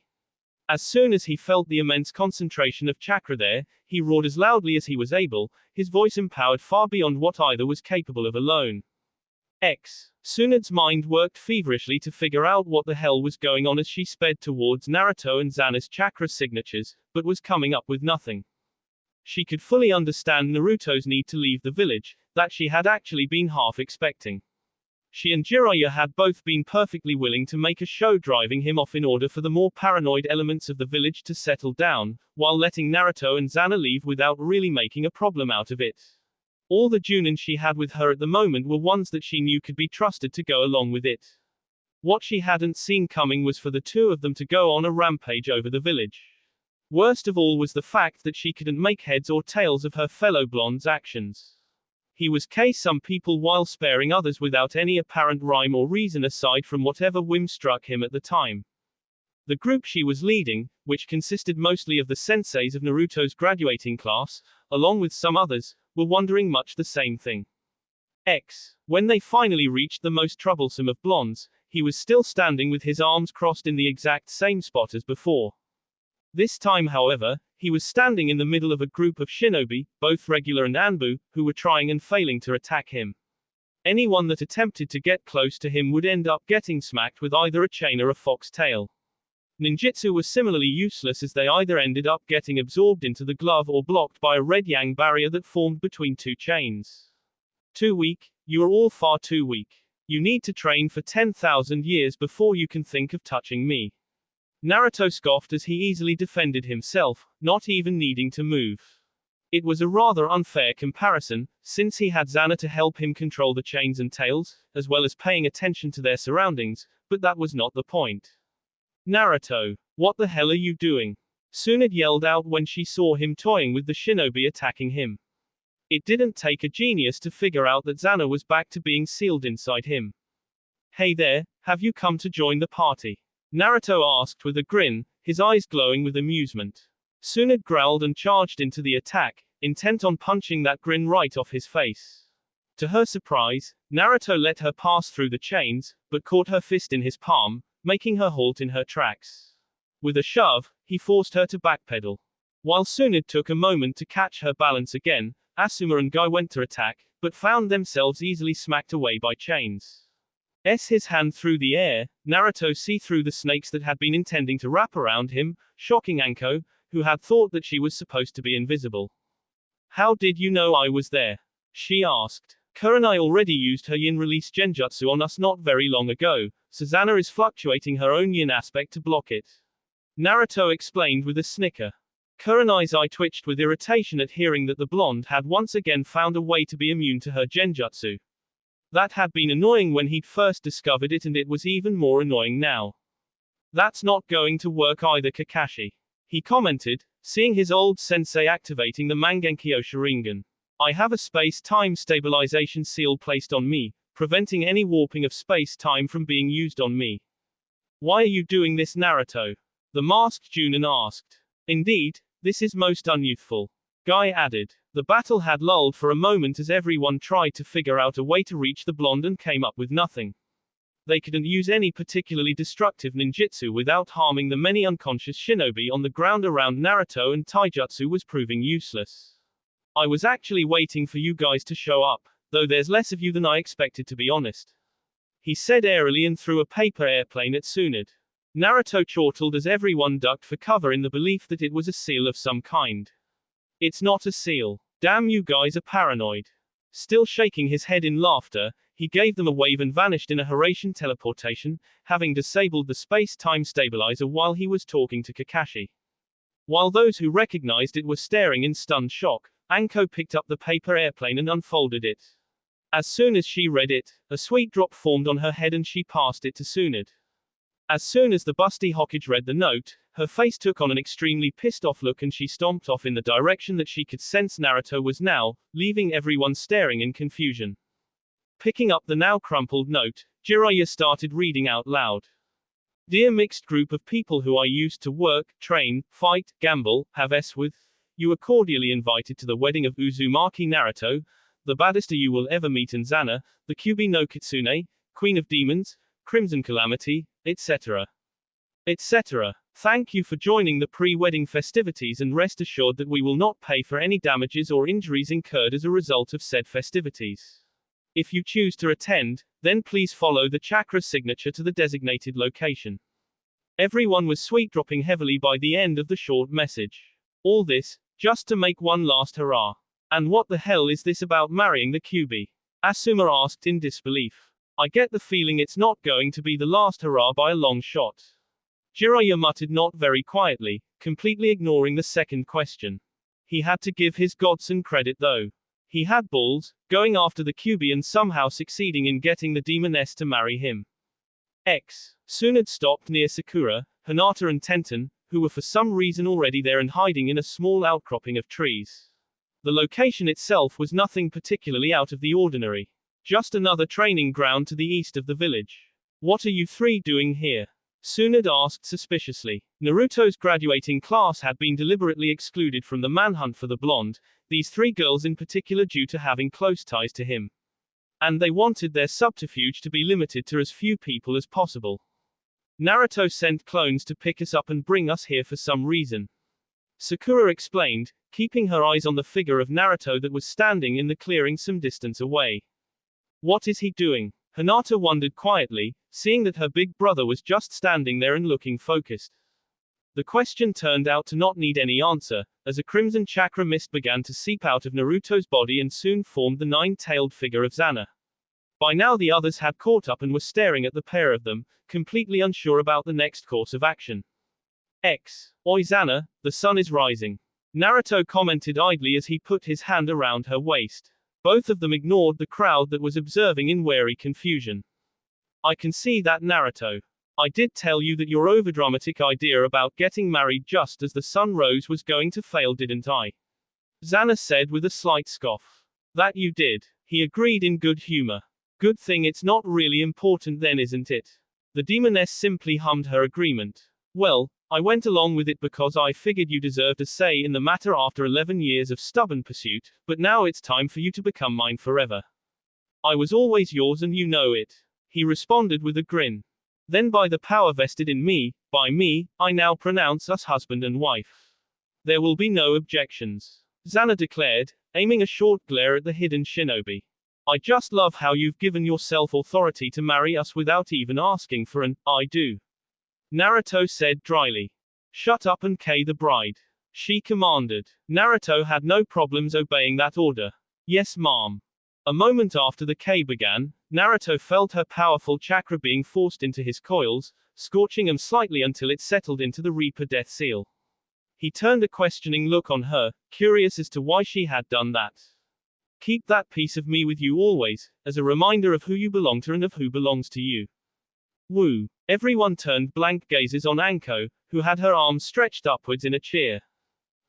As soon as he felt the immense concentration of chakra there, he roared as loudly as he was able, his voice empowered far beyond what either was capable of alone. Tsunade's mind worked feverishly to figure out what the hell was going on as she sped towards Naruto and Zana's chakra signatures, but was coming up with nothing. She could fully understand Naruto's need to leave the village, that she had actually been half expecting. She and Jiraiya had both been perfectly willing to make a show driving him off in order for the more paranoid elements of the village to settle down, while letting Naruto and Zana leave without really making a problem out of it. All the Junin she had with her at the moment were ones that she knew could be trusted to go along with it. What she hadn't seen coming was for the two of them to go on a rampage over the village. Worst of all was the fact that she couldn't make heads or tails of her fellow blonde's actions. He was K some people while sparing others without any apparent rhyme or reason aside from whatever whim struck him at the time. The group she was leading, which consisted mostly of the senseis of Naruto's graduating class, along with some others, were wondering much the same thing. When they finally reached the most troublesome of blondes, he was still standing with his arms crossed in the exact same spot as before. This time, however, he was standing in the middle of a group of shinobi, both regular and Anbu, who were trying and failing to attack him. Anyone that attempted to get close to him would end up getting smacked with either a chain or a fox tail. Ninjutsu was similarly useless as they either ended up getting absorbed into the glove or blocked by a red yang barrier that formed between two chains. Too weak, you are all far too weak. You need to train for 10,000 years before you can think of touching me. Naruto scoffed as he easily defended himself, not even needing to move. It was a rather unfair comparison, since he had Zana to help him control the chains and tails, as well as paying attention to their surroundings, but that was not the point. Naruto, what the hell are you doing? Tsunade yelled out when she saw him toying with the shinobi attacking him. It didn't take a genius to figure out that Zana was back to being sealed inside him. Hey there, have you come to join the party? Naruto asked with a grin, his eyes glowing with amusement. Tsunade growled and charged into the attack, intent on punching that grin right off his face. To her surprise, Naruto let her pass through the chains, but caught her fist in his palm, making her halt in her tracks. With a shove, he forced her to backpedal. While Tsunade took a moment to catch her balance again, Asuma and Guy went to attack, but found themselves easily smacked away by chains. His hand through the air, Naruto see through the snakes that had been intending to wrap around him, shocking Anko, who had thought that she was supposed to be invisible. How did you know I was there? She asked. Kurenai already used her yin release genjutsu on us not very long ago, Susanna is fluctuating her own yin aspect to block it. Naruto explained with a snicker. Kurenai's eye twitched with irritation at hearing that the blonde had once again found a way to be immune to her genjutsu. That had been annoying when he'd first discovered it, and it was even more annoying now. That's not going to work either, Kakashi. He commented, seeing his old sensei activating the Mangenkyo Sharingan. I have a space-time stabilization seal placed on me, preventing any warping of space-time from being used on me. Why are you doing this, Naruto? The masked Junin asked. Indeed, this is most unyouthful. Guy added. The battle had lulled for a moment as everyone tried to figure out a way to reach the blonde and came up with nothing. They couldn't use any particularly destructive ninjutsu without harming the many unconscious shinobi on the ground around Naruto, and taijutsu was proving useless. I was actually waiting for you guys to show up, though there's less of you than I expected, to be honest. He said airily and threw a paper airplane at Tsunade. Naruto chortled as everyone ducked for cover in the belief that it was a seal of some kind. It's not a seal. Damn, you guys are paranoid. Still shaking his head in laughter, he gave them a wave and vanished in a Horatian teleportation, having disabled the space-time stabilizer while he was talking to Kakashi. While those who recognized it were staring in stunned shock, Anko picked up the paper airplane and unfolded it. As soon as she read it, a sweet drop formed on her head and she passed it to Tsunade. As soon as the busty Hokage read the note, her face took on an extremely pissed-off look and she stomped off in the direction that she could sense Naruto was now, leaving everyone staring in confusion. Picking up the now crumpled note, Jiraiya started reading out loud. Dear mixed group of people who I used to work, train, fight, gamble, have s with, you are cordially invited to the wedding of Uzumaki Naruto, the baddest you will ever meet, and Zana, the Kyubi no Kitsune, Queen of Demons, Crimson Calamity, etc. etc. Thank you for joining the pre-wedding festivities, and rest assured that we will not pay for any damages or injuries incurred as a result of said festivities. If you choose to attend, then please follow the chakra signature to the designated location. Everyone was sweet-dropping heavily by the end of the short message. All this, just to make one last hurrah. And what the hell is this about marrying the Kyubi? Asuma asked in disbelief. I get the feeling it's not going to be the last hurrah by a long shot. Jiraiya muttered not very quietly, completely ignoring the second question. He had to give his godson credit though. He had balls, going after the Kyubi and somehow succeeding in getting the demoness to marry him. Tsunade stopped near Sakura, Hinata and Tenten, who were for some reason already there and hiding in a small outcropping of trees. The location itself was nothing particularly out of the ordinary. Just another training ground to the east of the village. What are you three doing here? Tsunade asked suspiciously. Naruto's graduating class had been deliberately excluded from the manhunt for the blonde, these three girls in particular due to having close ties to him. And they wanted their subterfuge to be limited to as few people as possible. Naruto sent clones to pick us up and bring us here for some reason. Sakura explained, keeping her eyes on the figure of Naruto that was standing in the clearing some distance away. What is he doing? Hinata wondered quietly, seeing that her big brother was just standing there and looking focused. The question turned out to not need any answer, as a crimson chakra mist began to seep out of Naruto's body and soon formed the nine-tailed figure of Zana. By now the others had caught up and were staring at the pair of them, completely unsure about the next course of action. Oi Zana, the sun is rising. Naruto commented idly as he put his hand around her waist. Both of them ignored the crowd that was observing in wary confusion. I can see that, Naruto. I did tell you that your overdramatic idea about getting married just as the sun rose was going to fail, didn't I? Zana said with a slight scoff. That you did. He agreed in good humor. Good thing it's not really important then, isn't it? The demoness simply hummed her agreement. Well, I went along with it because I figured you deserved a say in the matter after 11 years of stubborn pursuit, but now it's time for you to become mine forever. I was always yours and you know it. He responded with a grin. Then by the power vested in me, by me, I now pronounce us husband and wife. There will be no objections. Xana declared, aiming a short glare at the hidden shinobi. I just love how you've given yourself authority to marry us without even asking for an I do. Naruto said dryly. Shut up and Kay the bride. She commanded. Naruto had no problems obeying that order. Yes, ma'am. A moment after the K began, Naruto felt her powerful chakra being forced into his coils, scorching him slightly until it settled into the Reaper death seal. He turned a questioning look on her, curious as to why she had done that. Keep that piece of me with you always, as a reminder of who you belong to and of who belongs to you. Woo. Everyone turned blank gazes on Anko, who had her arms stretched upwards in a cheer.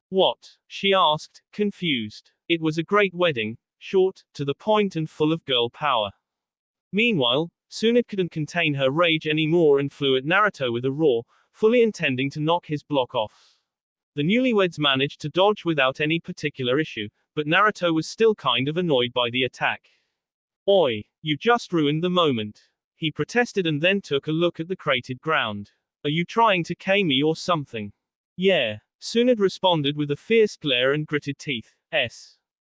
What? She asked, confused. It was a great wedding, short, to the point and full of girl power. Meanwhile, Tsunade couldn't contain her rage anymore and flew at Naruto with a roar, fully intending to knock his block off. The newlyweds managed to dodge without any particular issue, but Naruto was still kind of annoyed by the attack. Oi, you just ruined the moment. He protested and then took a look at the crated ground. Are you trying to K me or something? Yeah. Tsunade responded with a fierce glare and gritted teeth.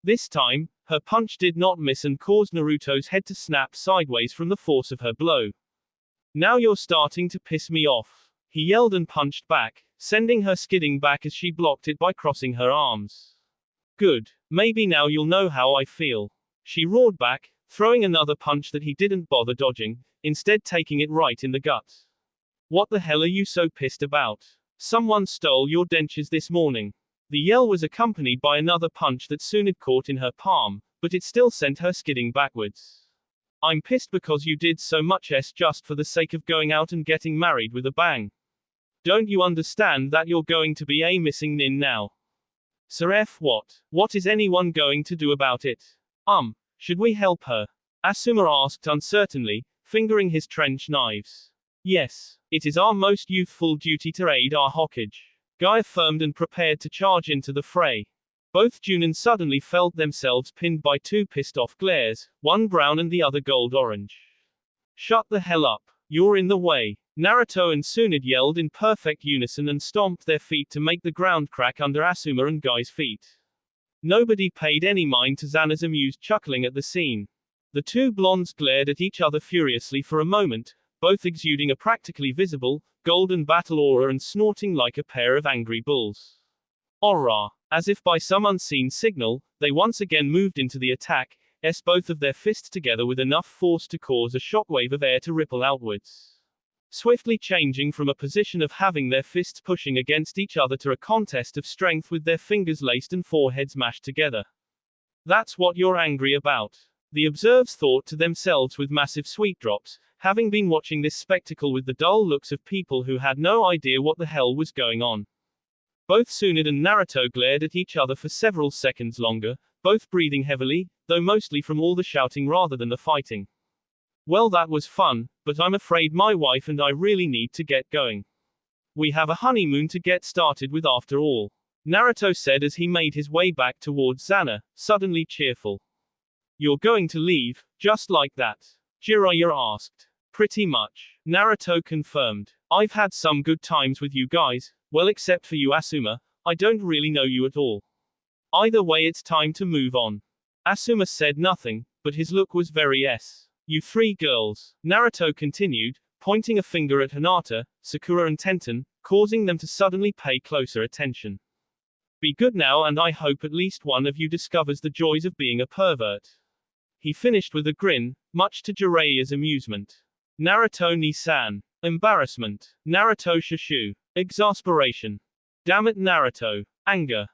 This time, her punch did not miss and caused Naruto's head to snap sideways from the force of her blow. Now you're starting to piss me off. He yelled and punched back, sending her skidding back as she blocked it by crossing her arms. Good. Maybe now you'll know how I feel. She roared back, throwing another punch that he didn't bother dodging, instead taking it right in the gut. What the hell are you so pissed about? Someone stole your dentures this morning. The yell was accompanied by another punch that Tsunade caught in her palm, but it still sent her skidding backwards. I'm pissed because you did so much just for the sake of going out and getting married with a bang. Don't you understand that you're going to be a missing nin now? Sir F. What is anyone going to do about it? Should we help her? Asuma asked uncertainly, fingering his trench knives. Yes, it is our most youthful duty to aid our Hokage. Guy affirmed and prepared to charge into the fray. Both Junin suddenly felt themselves pinned by two pissed-off glares, one brown and the other gold-orange. Shut the hell up. You're in the way. Naruto and Tsunade yelled in perfect unison and stomped their feet to make the ground crack under Asuma and Guy's feet. Nobody paid any mind to Xana's amused chuckling at the scene. The two blondes glared at each other furiously for a moment, both exuding a practically visible, golden battle aura and snorting like a pair of angry bulls. Aura! As if by some unseen signal, they once again moved into the attack, both of their fists together with enough force to cause a shockwave of air to ripple outwards. Swiftly changing from a position of having their fists pushing against each other to a contest of strength with their fingers laced and foreheads mashed together. That's what you're angry about. The observers thought to themselves with massive sweet drops, having been watching this spectacle with the dull looks of people who had no idea what the hell was going on. Both Tsunade and Naruto glared at each other for several seconds longer, both breathing heavily, though mostly from all the shouting rather than the fighting. Well, that was fun, but I'm afraid my wife and I really need to get going. We have a honeymoon to get started with after all. Naruto said as he made his way back towards Xana, suddenly cheerful. You're going to leave, just like that? Jiraiya asked. Pretty much. Naruto confirmed. I've had some good times with you guys, well except for you Asuma, I don't really know you at all. Either way it's time to move on. Asuma said nothing, but his look was very You three girls. Naruto continued, pointing a finger at Hinata, Sakura and Tenten, causing them to suddenly pay closer attention. Be good now and I hope at least one of you discovers the joys of being a pervert. He finished with a grin, much to Jiraiya's amusement. Naruto ni-san. Embarrassment. Naruto shushu. Exasperation. Damn it Naruto. Anger.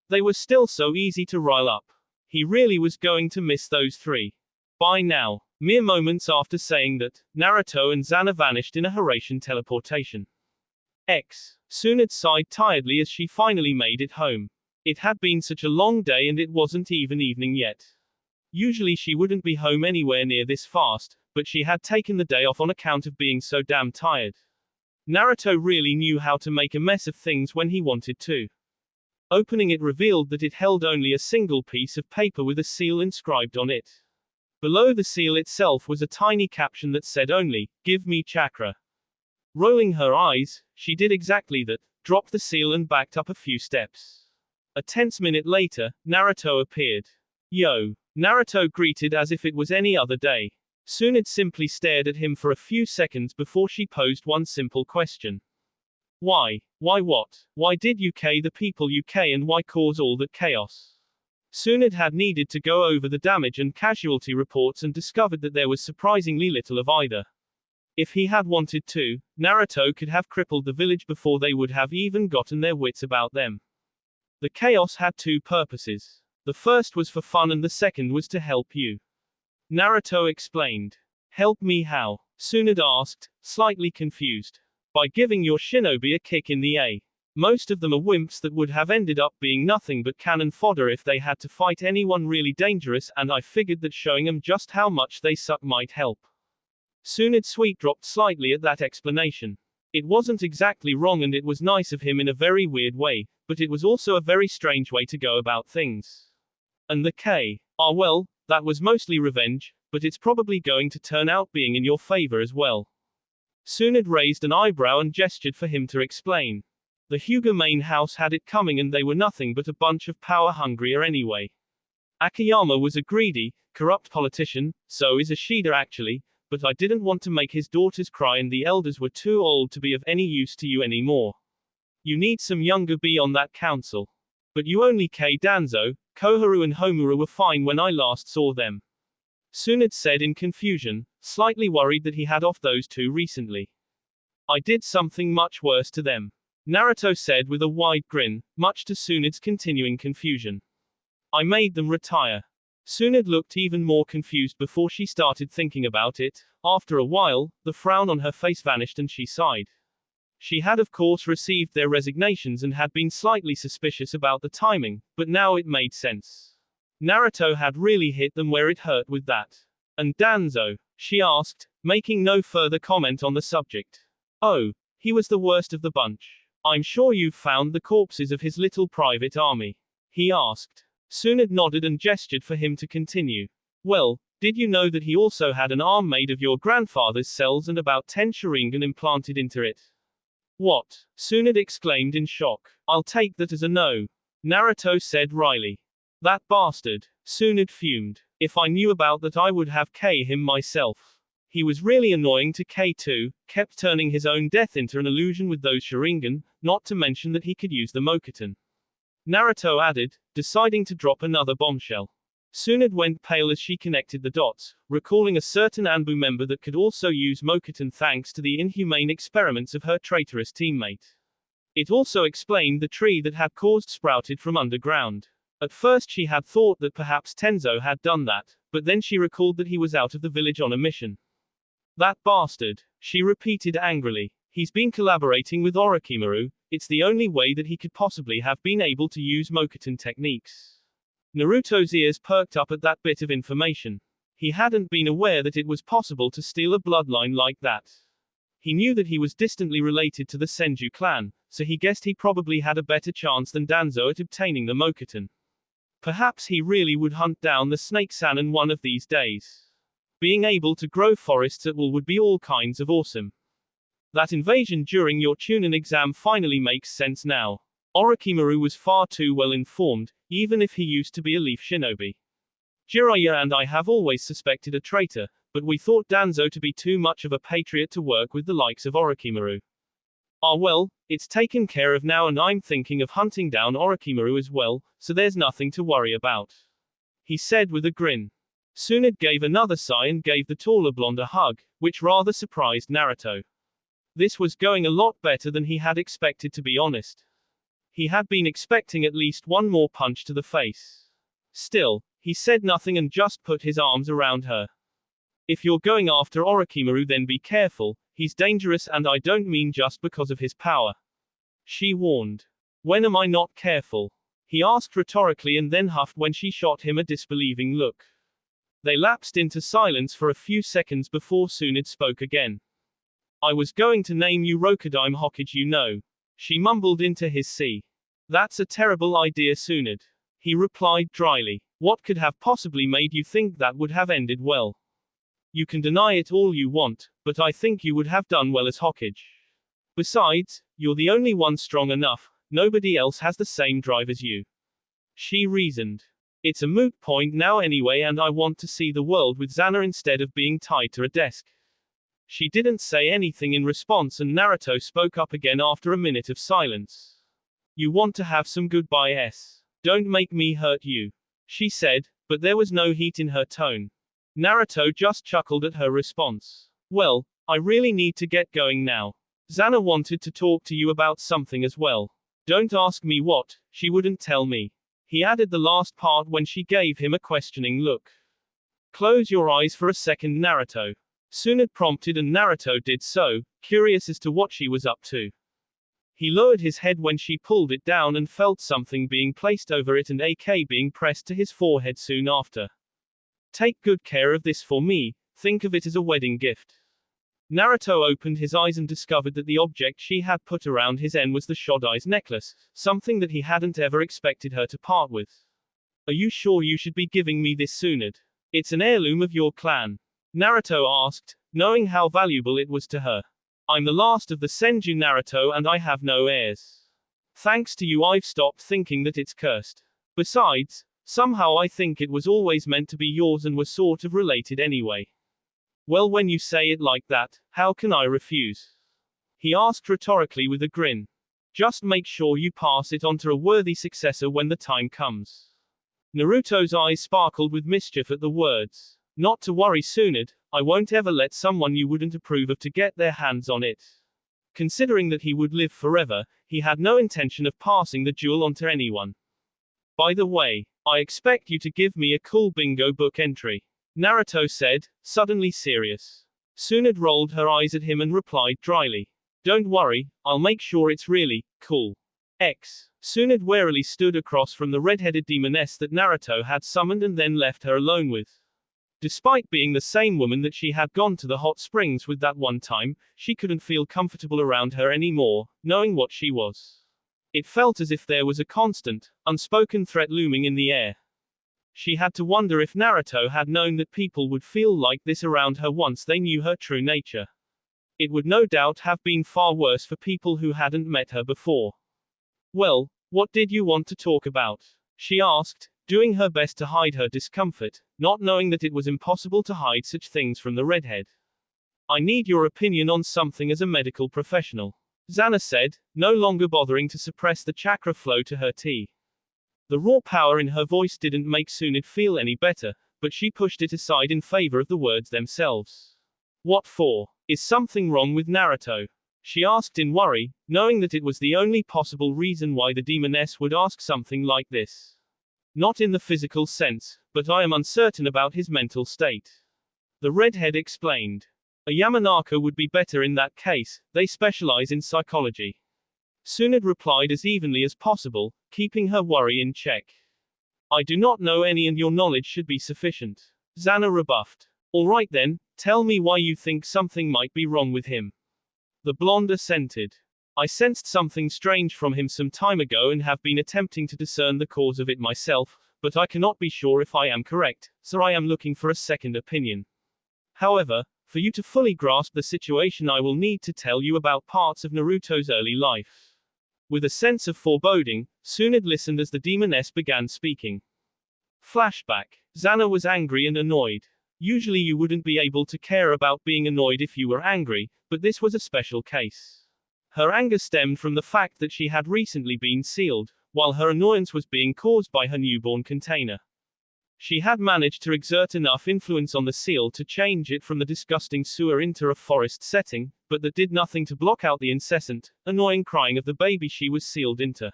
They were still so easy to rile up. He really was going to miss those three. By now. Mere moments after saying that, Naruto and Xana vanished in a Horatian teleportation. Tsunade sighed tiredly as she finally made it home. It had been such a long day and it wasn't even evening yet. Usually she wouldn't be home anywhere near this fast, but she had taken the day off on account of being so damn tired. Naruto really knew how to make a mess of things when he wanted to. Opening it revealed that it held only a single piece of paper with a seal inscribed on it. Below the seal itself was a tiny caption that said only, "Give me chakra." Rolling her eyes, she did exactly that, dropped the seal and backed up a few steps. A tense minute later, Naruto appeared. "Yo." Naruto greeted as if it was any other day. Tsunade simply stared at him for a few seconds before she posed one simple question. Why? Why what? Why did you kill the people you killed and why cause all that chaos? Tsunade had needed to go over the damage and casualty reports and discovered that there was surprisingly little of either. If he had wanted to, Naruto could have crippled the village before they would have even gotten their wits about them. The chaos had two purposes. The first was for fun and the second was to help you. Naruto explained. Help me how? Tsunade asked, slightly confused. By giving your shinobi a kick in the A. Most of them are wimps that would have ended up being nothing but cannon fodder if they had to fight anyone really dangerous, and I figured that showing them just how much they suck might help. Tsunade's sweet dropped slightly at that explanation. It wasn't exactly wrong and it was nice of him in a very weird way, but it was also a very strange way to go about things. And the K. Well, that was mostly revenge, but it's probably going to turn out being in your favor as well. Tsunade raised an eyebrow and gestured for him to explain. The Hyuga main house had it coming and they were nothing but a bunch of power-hungrier anyway. Akiyama was a greedy, corrupt politician, so is Ishida actually, but I didn't want to make his daughters cry and the elders were too old to be of any use to you anymore. You need some younger be on that council. But you only K Danzo, Koharu and Homura were fine when I last saw them. Tsunade said in confusion, slightly worried that he had off those two recently. I did something much worse to them. Naruto said with a wide grin, much to Tsunade's continuing confusion. I made them retire. Tsunade looked even more confused before she started thinking about it. After a while, the frown on her face vanished and she sighed. She had of course received their resignations and had been slightly suspicious about the timing, but now it made sense. Naruto had really hit them where it hurt with that. And Danzo? She asked, making no further comment on the subject. Oh, he was the worst of the bunch. I'm sure you've found the corpses of his little private army. He asked. Tsunade nodded and gestured for him to continue. Well, did you know that he also had an arm made of your grandfather's cells and about 10 Sharingan implanted into it? What? Tsunade exclaimed in shock. I'll take that as a no. Naruto said wryly. That bastard. Tsunade fumed. If I knew about that I would have K him myself. He was really annoying to K too, kept turning his own death into an illusion with those Sharingan, not to mention that he could use the Mokuton. Naruto added, deciding to drop another bombshell. Tsunade went pale as she connected the dots, recalling a certain Anbu member that could also use Mokuton thanks to the inhumane experiments of her traitorous teammate. It also explained the tree that had caused sprouted from underground. At first she had thought that perhaps Tenzo had done that, but then she recalled that he was out of the village on a mission. That bastard, she repeated angrily. He's been collaborating with Orochimaru, it's the only way that he could possibly have been able to use Mokuton techniques. Naruto's ears perked up at that bit of information. He hadn't been aware that it was possible to steal a bloodline like that. He knew that he was distantly related to the Senju clan, so he guessed he probably had a better chance than Danzo at obtaining the Mokuton. Perhaps he really would hunt down the Snake Sannin one of these days. Being able to grow forests at will would be all kinds of awesome. That invasion during your Chunin exam finally makes sense now. Orochimaru was far too well informed, even if he used to be a leaf shinobi. Jiraiya and I have always suspected a traitor, but we thought Danzo to be too much of a patriot to work with the likes of Orochimaru. Well, it's taken care of now and I'm thinking of hunting down Orochimaru as well, so there's nothing to worry about. He said with a grin. Tsunade gave another sigh and gave the taller blonde a hug, which rather surprised Naruto. This was going a lot better than he had expected, to be honest. He had been expecting at least one more punch to the face. Still, he said nothing and just put his arms around her. If you're going after Orochimaru then be careful, he's dangerous and I don't mean just because of his power. She warned. When am I not careful? He asked rhetorically and then huffed when she shot him a disbelieving look. They lapsed into silence for a few seconds before Tsunade spoke again. I was going to name you Rokudaime Hokage, you know. She mumbled into his sea. That's a terrible idea, Tsunade. He replied dryly. What could have possibly made you think that would have ended well? You can deny it all you want, but I think you would have done well as Hokage. Besides, you're the only one strong enough, nobody else has the same drive as you. She reasoned. It's a moot point now anyway, and I want to see the world with Xana instead of being tied to a desk. She didn't say anything in response, and Naruto spoke up again after a minute of silence. You want to have some goodbye-s. Don't make me hurt you. She said, but there was no heat in her tone. Naruto just chuckled at her response. Well, I really need to get going now. Xana wanted to talk to you about something as well. Don't ask me what, she wouldn't tell me. He added the last part when she gave him a questioning look. Close your eyes for a second, Naruto. Tsunade prompted, and Naruto did so, curious as to what she was up to. He lowered his head when she pulled it down and felt something being placed over it and AK being pressed to his forehead soon after. Take good care of this for me, think of it as a wedding gift. Naruto opened his eyes and discovered that the object she had put around his neck was the Shodai's necklace, something that he hadn't ever expected her to part with. Are you sure you should be giving me this, Tsunade? It's an heirloom of your clan. Naruto asked, knowing how valuable it was to her. I'm the last of the Senju, Naruto, and I have no heirs. Thanks to you I've stopped thinking that it's cursed. Besides, somehow I think it was always meant to be yours and was sort of related anyway. Well, when you say it like that, how can I refuse? He asked rhetorically with a grin. Just make sure you pass it on to a worthy successor when the time comes. Naruto's eyes sparkled with mischief at the words. Not to worry, Tsunade, I won't ever let someone you wouldn't approve of to get their hands on it. Considering that he would live forever, he had no intention of passing the jewel on to anyone. By the way, I expect you to give me a cool bingo book entry. Naruto said, suddenly serious. Tsunade rolled her eyes at him and replied dryly. Don't worry, I'll make sure it's really cool. Tsunade warily stood across from the red-headed demoness that Naruto had summoned and then left her alone with. Despite being the same woman that she had gone to the hot springs with that one time, she couldn't feel comfortable around her anymore, knowing what she was. It felt as if there was a constant, unspoken threat looming in the air. She had to wonder if Naruto had known that people would feel like this around her once they knew her true nature. It would no doubt have been far worse for people who hadn't met her before. Well, what did you want to talk about? She asked, doing her best to hide her discomfort, not knowing that it was impossible to hide such things from the redhead. I need your opinion on something as a medical professional. Xana said, no longer bothering to suppress the chakra flow to her tea. The raw power in her voice didn't make Tsunade feel any better, but she pushed it aside in favor of the words themselves. What for? Is something wrong with Naruto? She asked in worry, knowing that it was the only possible reason why the demoness would ask something like this. Not in the physical sense, but I am uncertain about his mental state. The redhead explained. A Yamanaka would be better in that case, they specialize in psychology. Tsunade replied as evenly as possible, keeping her worry in check. I do not know any, and your knowledge should be sufficient. Xana rebuffed. Alright then, tell me why you think something might be wrong with him. The blonde assented. I sensed something strange from him some time ago and have been attempting to discern the cause of it myself, but I cannot be sure if I am correct, so I am looking for a second opinion. However, for you to fully grasp the situation I will need to tell you about parts of Naruto's early life. With a sense of foreboding, Tsunade listened as the demoness began speaking. Flashback. Xana was angry and annoyed. Usually you wouldn't be able to care about being annoyed if you were angry, but this was a special case. Her anger stemmed from the fact that she had recently been sealed, while her annoyance was being caused by her newborn container. She had managed to exert enough influence on the seal to change it from the disgusting sewer into a forest setting, but that did nothing to block out the incessant, annoying crying of the baby she was sealed into.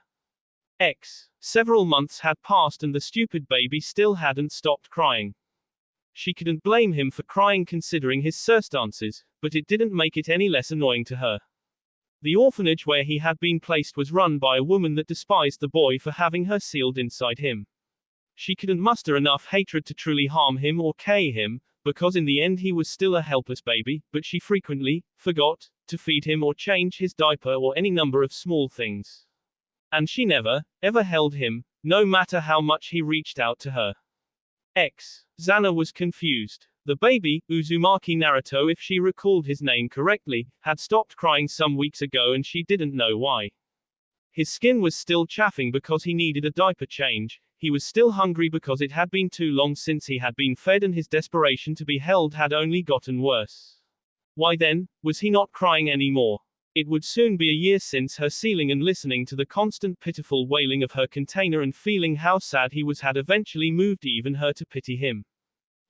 Several months had passed and the stupid baby still hadn't stopped crying. She couldn't blame him for crying considering his circumstances, but it didn't make it any less annoying to her. The orphanage where he had been placed was run by a woman that despised the boy for having her sealed inside him. She couldn't muster enough hatred to truly harm him or K him, because in the end he was still a helpless baby, but she frequently forgot to feed him or change his diaper or any number of small things. And she never, ever held him, no matter how much he reached out to her. Zana was confused. The baby, Uzumaki Naruto, if she recalled his name correctly, had stopped crying some weeks ago and she didn't know why. His skin was still chafing because he needed a diaper change, he was still hungry because it had been too long since he had been fed and his desperation to be held had only gotten worse. Why then, was he not crying anymore? It would soon be a year since her sealing and listening to the constant pitiful wailing of her container and feeling how sad he was had eventually moved even her to pity him.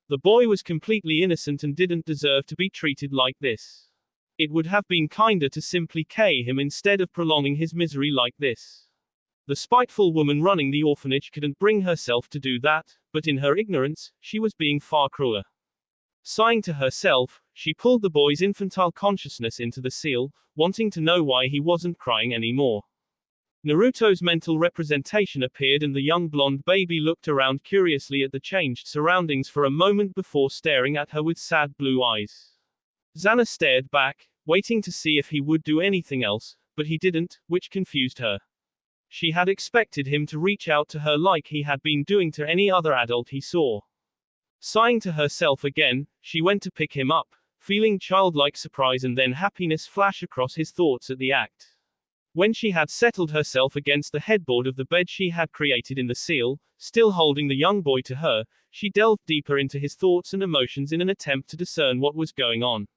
The boy was completely innocent and didn't deserve to be treated like this. It would have been kinder to simply K him instead of prolonging his misery like this. The spiteful woman running the orphanage couldn't bring herself to do that, but in her ignorance, she was being far crueler. Sighing to herself, she pulled the boy's infantile consciousness into the seal, wanting to know why he wasn't crying anymore. Naruto's mental representation appeared and the young blonde baby looked around curiously at the changed surroundings for a moment before staring at her with sad blue eyes. Zana stared back, waiting to see if he would do anything else, but he didn't, which confused her. She had expected him to reach out to her like he had been doing to any other adult he saw. Sighing to herself again, she went to pick him up, feeling childlike surprise and then happiness flash across his thoughts at the act. When she had settled herself against the headboard of the bed she had created in the seal, still holding the young boy to her, she delved deeper into his thoughts and emotions in an attempt to discern what was going on.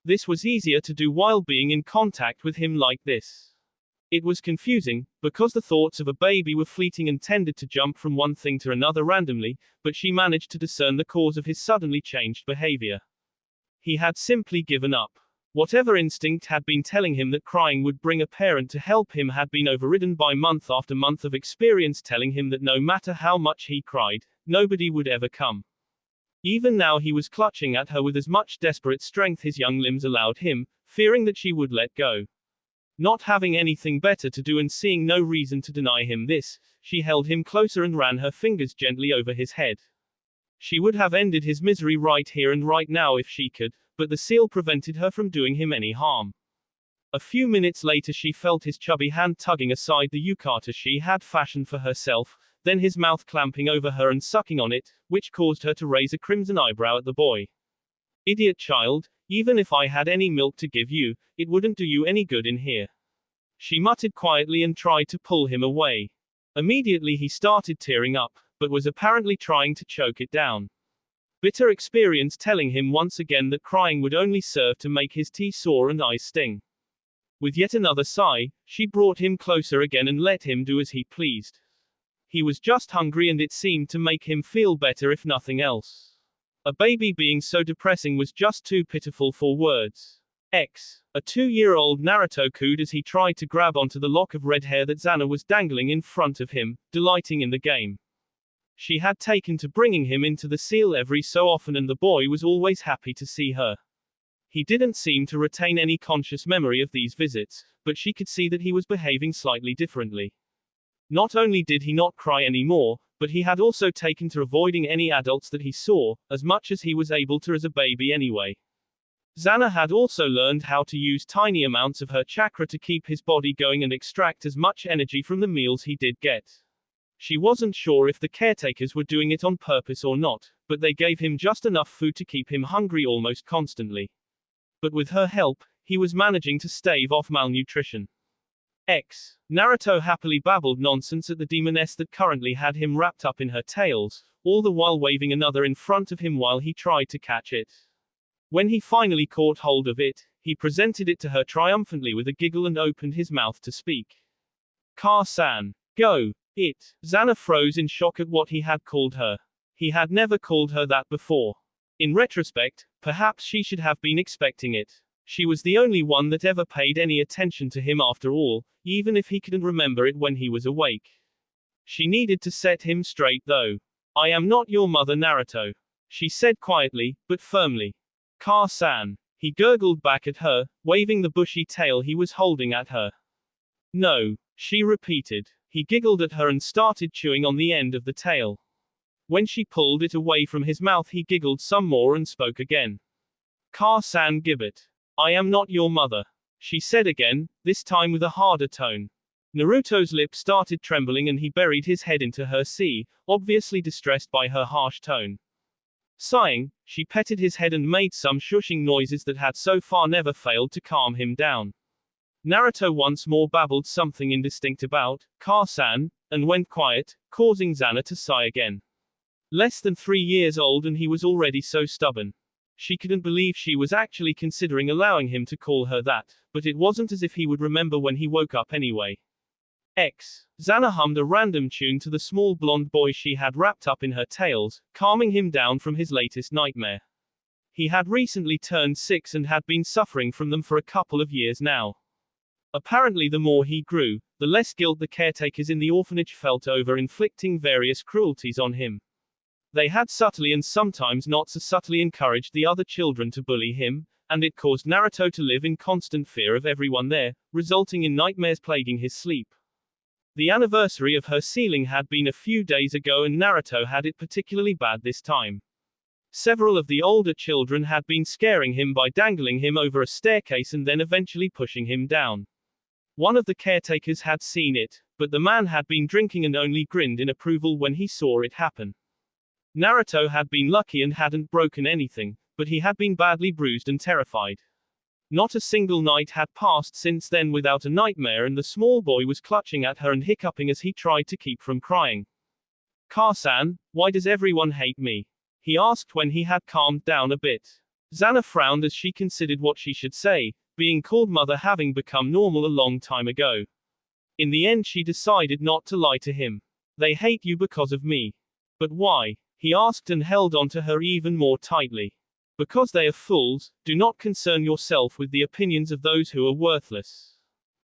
This was easier to do while being in contact with him like this. It was confusing, because the thoughts of a baby were fleeting and tended to jump from one thing to another randomly, but she managed to discern the cause of his suddenly changed behavior. He had simply given up. Whatever instinct had been telling him that crying would bring a parent to help him had been overridden by month after month of experience telling him that no matter how much he cried, nobody would ever come. Even now he was clutching at her with as much desperate strength his young limbs allowed him, fearing that she would let go. Not having anything better to do and seeing no reason to deny him this, she held him closer and ran her fingers gently over his head. She would have ended his misery right here and right now if she could, but the seal prevented her from doing him any harm. A few minutes later she felt his chubby hand tugging aside the yukata she had fashioned for herself, then his mouth clamping over her and sucking on it, which caused her to raise a crimson eyebrow at the boy. Idiot child, even if I had any milk to give you, it wouldn't do you any good in here. She muttered quietly and tried to pull him away. Immediately he started tearing up, but was apparently trying to choke it down. Bitter experience telling him once again that crying would only serve to make his tea sore and eyes sting. With yet another sigh, she brought him closer again and let him do as he pleased. He was just hungry and it seemed to make him feel better if nothing else. A baby being so depressing was just too pitiful for words. A 2-year-old Naruto cooed as he tried to grab onto the lock of red hair that Zana was dangling in front of him, delighting in the game. She had taken to bringing him into the seal every so often and the boy was always happy to see her. He didn't seem to retain any conscious memory of these visits, but she could see that he was behaving slightly differently. Not only did he not cry anymore, but he had also taken to avoiding any adults that he saw, as much as he was able to as a baby anyway. Zana had also learned how to use tiny amounts of her chakra to keep his body going and extract as much energy from the meals he did get. She wasn't sure if the caretakers were doing it on purpose or not, but they gave him just enough food to keep him hungry almost constantly. But with her help, he was managing to stave off malnutrition. Naruto happily babbled nonsense at the demoness that currently had him wrapped up in her tails, all the while waving another in front of him while he tried to catch it. When he finally caught hold of it, he presented it to her triumphantly with a giggle and opened his mouth to speak. Ka-san. Go. It. Zana froze in shock at what he had called her. He had never called her that before. In retrospect, perhaps she should have been expecting it. She was the only one that ever paid any attention to him after all, even if he couldn't remember it when he was awake. She needed to set him straight though. I am not your mother Naruto. She said quietly, but firmly. Ka-san. He gurgled back at her, waving the bushy tail he was holding at her. No. She repeated. He giggled at her and started chewing on the end of the tail. When she pulled it away from his mouth, he giggled some more and spoke again. "Ka-san Gibbet. I am not your mother," she said again, this time with a harder tone. Naruto's lip started trembling and he buried his head into her sea, obviously distressed by her harsh tone. Sighing, she petted his head and made some shushing noises that had so far never failed to calm him down. Naruto once more babbled something indistinct about Ka-san, and went quiet, causing Zana to sigh again. Less than 3 years old and he was already so stubborn. She couldn't believe she was actually considering allowing him to call her that, but it wasn't as if he would remember when he woke up anyway. Zana hummed a random tune to the small blonde boy she had wrapped up in her tails, calming him down from his latest nightmare. He had recently turned 6 and had been suffering from them for a couple of years now. Apparently the more he grew, the less guilt the caretakers in the orphanage felt over inflicting various cruelties on him. They had subtly and sometimes not so subtly encouraged the other children to bully him, and it caused Naruto to live in constant fear of everyone there, resulting in nightmares plaguing his sleep. The anniversary of her sealing had been a few days ago and Naruto had it particularly bad this time. Several of the older children had been scaring him by dangling him over a staircase and then eventually pushing him down. One of the caretakers had seen it, but the man had been drinking and only grinned in approval when he saw it happen. Naruto had been lucky and hadn't broken anything, but he had been badly bruised and terrified. Not a single night had passed since then without a nightmare and the small boy was clutching at her and hiccuping as he tried to keep from crying. "Ka-san, why does everyone hate me?" he asked when he had calmed down a bit. Zana frowned as she considered what she should say, being called mother having become normal a long time ago. In the end she decided not to lie to him. "They hate you because of me." "But why?" he asked and held on to her even more tightly. "Because they are fools, do not concern yourself with the opinions of those who are worthless."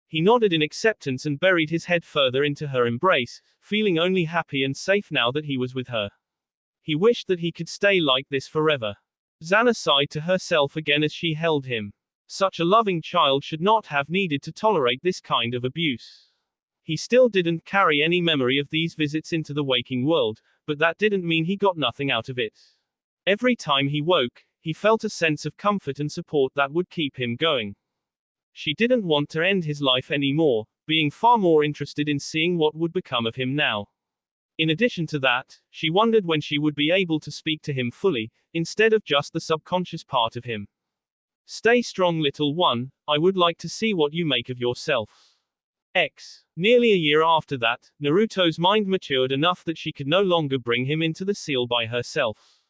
He nodded in acceptance and buried his head further into her embrace, feeling only happy and safe now that he was with her. He wished that he could stay like this forever. Zana sighed to herself again as she held him. Such a loving child should not have needed to tolerate this kind of abuse. He still didn't carry any memory of these visits into the waking world, but that didn't mean he got nothing out of it. Every time he woke, he felt a sense of comfort and support that would keep him going. She didn't want to end his life anymore, being far more interested in seeing what would become of him now. In addition to that, she wondered when she would be able to speak to him fully, instead of just the subconscious part of him. "Stay strong, little one, I would like to see what you make of yourself." Nearly a year after that, Naruto's mind matured enough that she could no longer bring him into the seal by herself.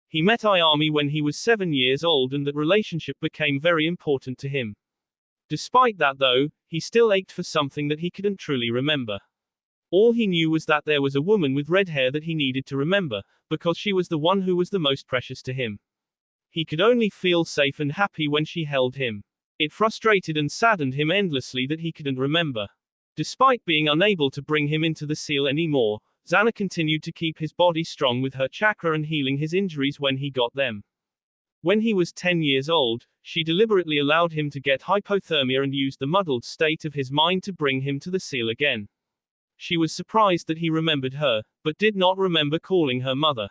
He met Ayami when he was 7 years old and that relationship became very important to him. Despite that though, he still ached for something that he couldn't truly remember. All he knew was that there was a woman with red hair that he needed to remember, because she was the one who was the most precious to him. He could only feel safe and happy when she held him. It frustrated and saddened him endlessly that he couldn't remember. Despite being unable to bring him into the seal anymore, Zana continued to keep his body strong with her chakra and healing his injuries when he got them. When he was 10 years old, she deliberately allowed him to get hypothermia and used the muddled state of his mind to bring him to the seal again. She was surprised that he remembered her, but did not remember calling her mother.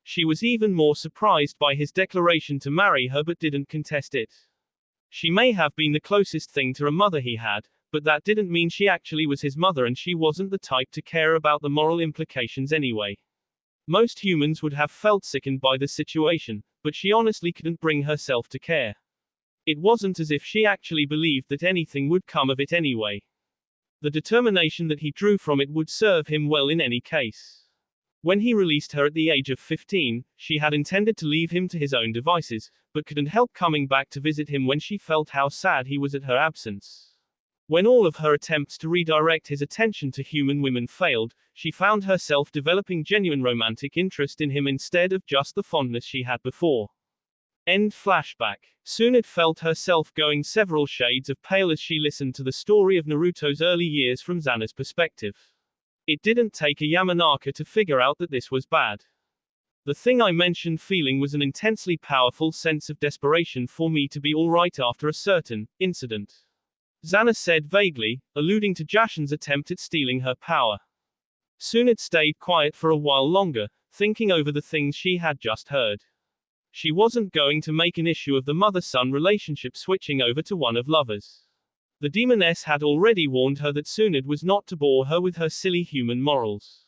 She was even more surprised by his declaration to marry her but didn't contest it. She may have been the closest thing to a mother he had, but that didn't mean she actually was his mother and she wasn't the type to care about the moral implications anyway. Most humans would have felt sickened by the situation, but she honestly couldn't bring herself to care. It wasn't as if she actually believed that anything would come of it anyway. The determination that he drew from it would serve him well in any case. When he released her at the age of 15, she had intended to leave him to his own devices, but couldn't help coming back to visit him when she felt how sad he was at her absence. When all of her attempts to redirect his attention to human women failed, she found herself developing genuine romantic interest in him instead of just the fondness she had before. End flashback. Soon it felt herself going several shades of pale as she listened to the story of Naruto's early years from Zana's perspective. It didn't take a Yamanaka to figure out that this was bad. The thing I mentioned feeling was an intensely powerful sense of desperation for me to be alright after a certain incident. Zana said vaguely, alluding to Jashin's attempt at stealing her power. Soon it stayed quiet for a while longer, thinking over the things she had just heard. She wasn't going to make an issue of the mother-son relationship switching over to one of lovers. The demoness had already warned her that Sunad was not to bore her with her silly human morals.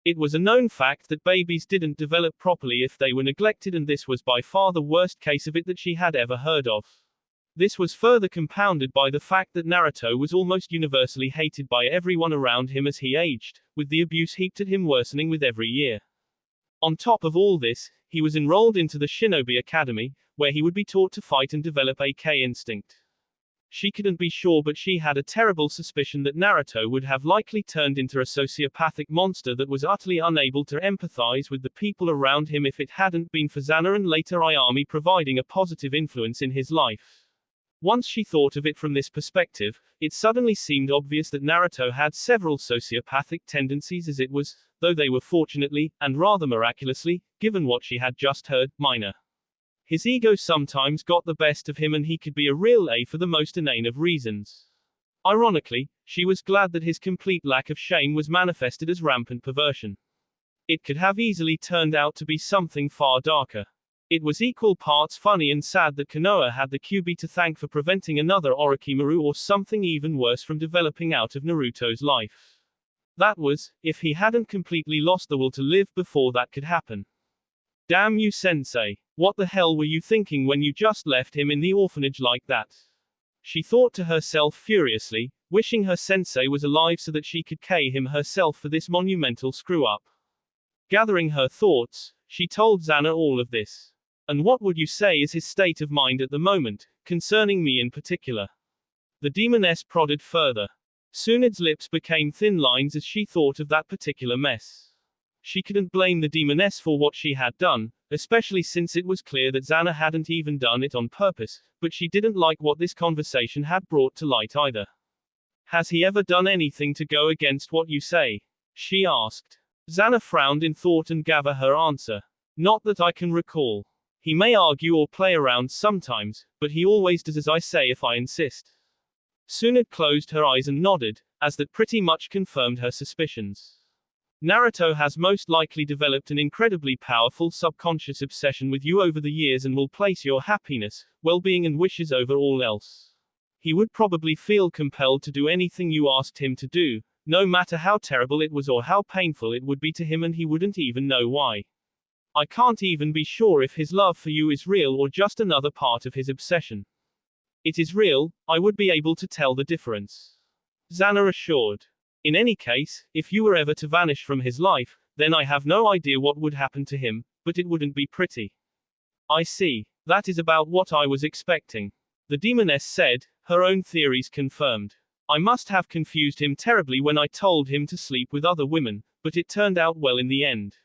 It was a known fact that babies didn't develop properly if they were neglected, and this was by far the worst case of it that she had ever heard of. This was further compounded by the fact that Naruto was almost universally hated by everyone around him as he aged, with the abuse heaped at him worsening with every year. On top of all this, he was enrolled into the Shinobi Academy, where he would be taught to fight and develop a K instinct. She couldn't be sure, but she had a terrible suspicion that Naruto would have likely turned into a sociopathic monster that was utterly unable to empathize with the people around him if it hadn't been for Xana and later Ayami providing a positive influence in his life. Once she thought of it from this perspective, it suddenly seemed obvious that Naruto had several sociopathic tendencies as it was, though they were fortunately, and rather miraculously, given what she had just heard, minor. His ego sometimes got the best of him and he could be a real A for the most inane of reasons. Ironically, she was glad that his complete lack of shame was manifested as rampant perversion. It could have easily turned out to be something far darker. It was equal parts funny and sad that Konoha had the Kyuubi to thank for preventing another Orochimaru or something even worse from developing out of Naruto's life. That was, if he hadn't completely lost the will to live before that could happen. Damn you, sensei. What the hell were you thinking when you just left him in the orphanage like that? She thought to herself furiously, wishing her sensei was alive so that she could K him herself for this monumental screw-up. Gathering her thoughts, she told Xana all of this. And what would you say is his state of mind at the moment, concerning me in particular? The demoness prodded further. Sunad's lips became thin lines as she thought of that particular mess. She couldn't blame the demoness for what she had done, especially since it was clear that Xana hadn't even done it on purpose, but she didn't like what this conversation had brought to light either. Has he ever done anything to go against what you say? She asked. Xana frowned in thought and gave her answer. Not that I can recall. He may argue or play around sometimes, but he always does as I say if I insist. Sunad closed her eyes and nodded, as that pretty much confirmed her suspicions. Naruto has most likely developed an incredibly powerful subconscious obsession with you over the years and will place your happiness, well-being and wishes over all else. He would probably feel compelled to do anything you asked him to do, no matter how terrible it was or how painful it would be to him, and he wouldn't even know why. I can't even be sure if his love for you is real or just another part of his obsession. It is real, I would be able to tell the difference. Xana assured. In any case, if you were ever to vanish from his life, then I have no idea what would happen to him, but it wouldn't be pretty. I see. That is about what I was expecting. The demoness said, her own theories confirmed. I must have confused him terribly when I told him to sleep with other women, but it turned out well in the end.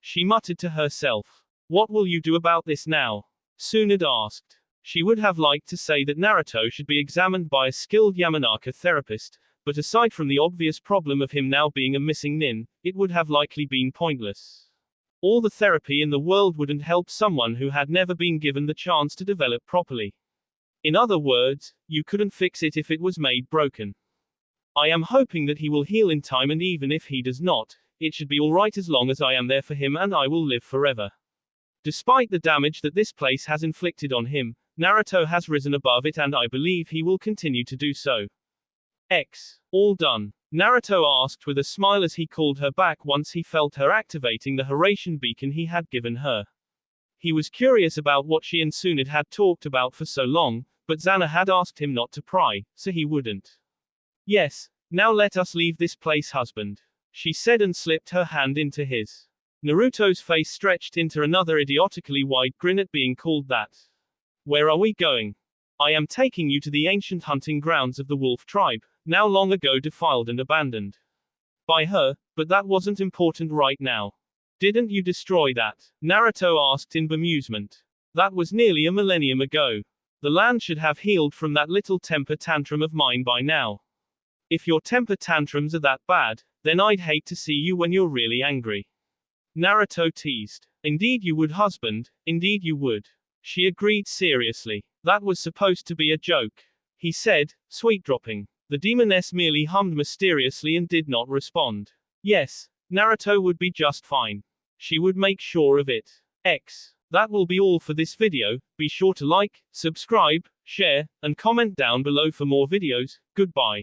She muttered to herself. What will you do about this now? Sunad asked. She would have liked to say that Naruto should be examined by a skilled Yamanaka therapist, but aside from the obvious problem of him now being a missing nin, it would have likely been pointless. All the therapy in the world wouldn't help someone who had never been given the chance to develop properly. In other words, you couldn't fix it if it was made broken. I am hoping that he will heal in time, and even if he does not, it should be alright as long as I am there for him and I will live forever. Despite the damage that this place has inflicted on him, Naruto has risen above it and I believe he will continue to do so. All done? Naruto asked with a smile as he called her back once he felt her activating the Horatian beacon he had given her. He was curious about what she and Sunad had talked about for so long, but Xana had asked him not to pry, so he wouldn't. Yes, now let us leave this place, husband, she said and slipped her hand into his. Naruto's face stretched into another idiotically wide grin at being called that. Where are we going? I am taking you to the ancient hunting grounds of the wolf tribe, now long ago defiled and abandoned by her, but that wasn't important right now. Didn't you destroy that? Naruto asked in bemusement. That was nearly a millennium ago. The land should have healed from that little temper tantrum of mine by now. If your temper tantrums are that bad, then I'd hate to see you when you're really angry. Naruto teased. Indeed you would, husband, indeed you would. She agreed seriously. That was supposed to be a joke, he said, sweet-dropping. The demoness merely hummed mysteriously and did not respond. Yes, Naruto would be just fine. She would make sure of it. That will be all for this video. Be sure to like, subscribe, share, and comment down below for more videos. Goodbye.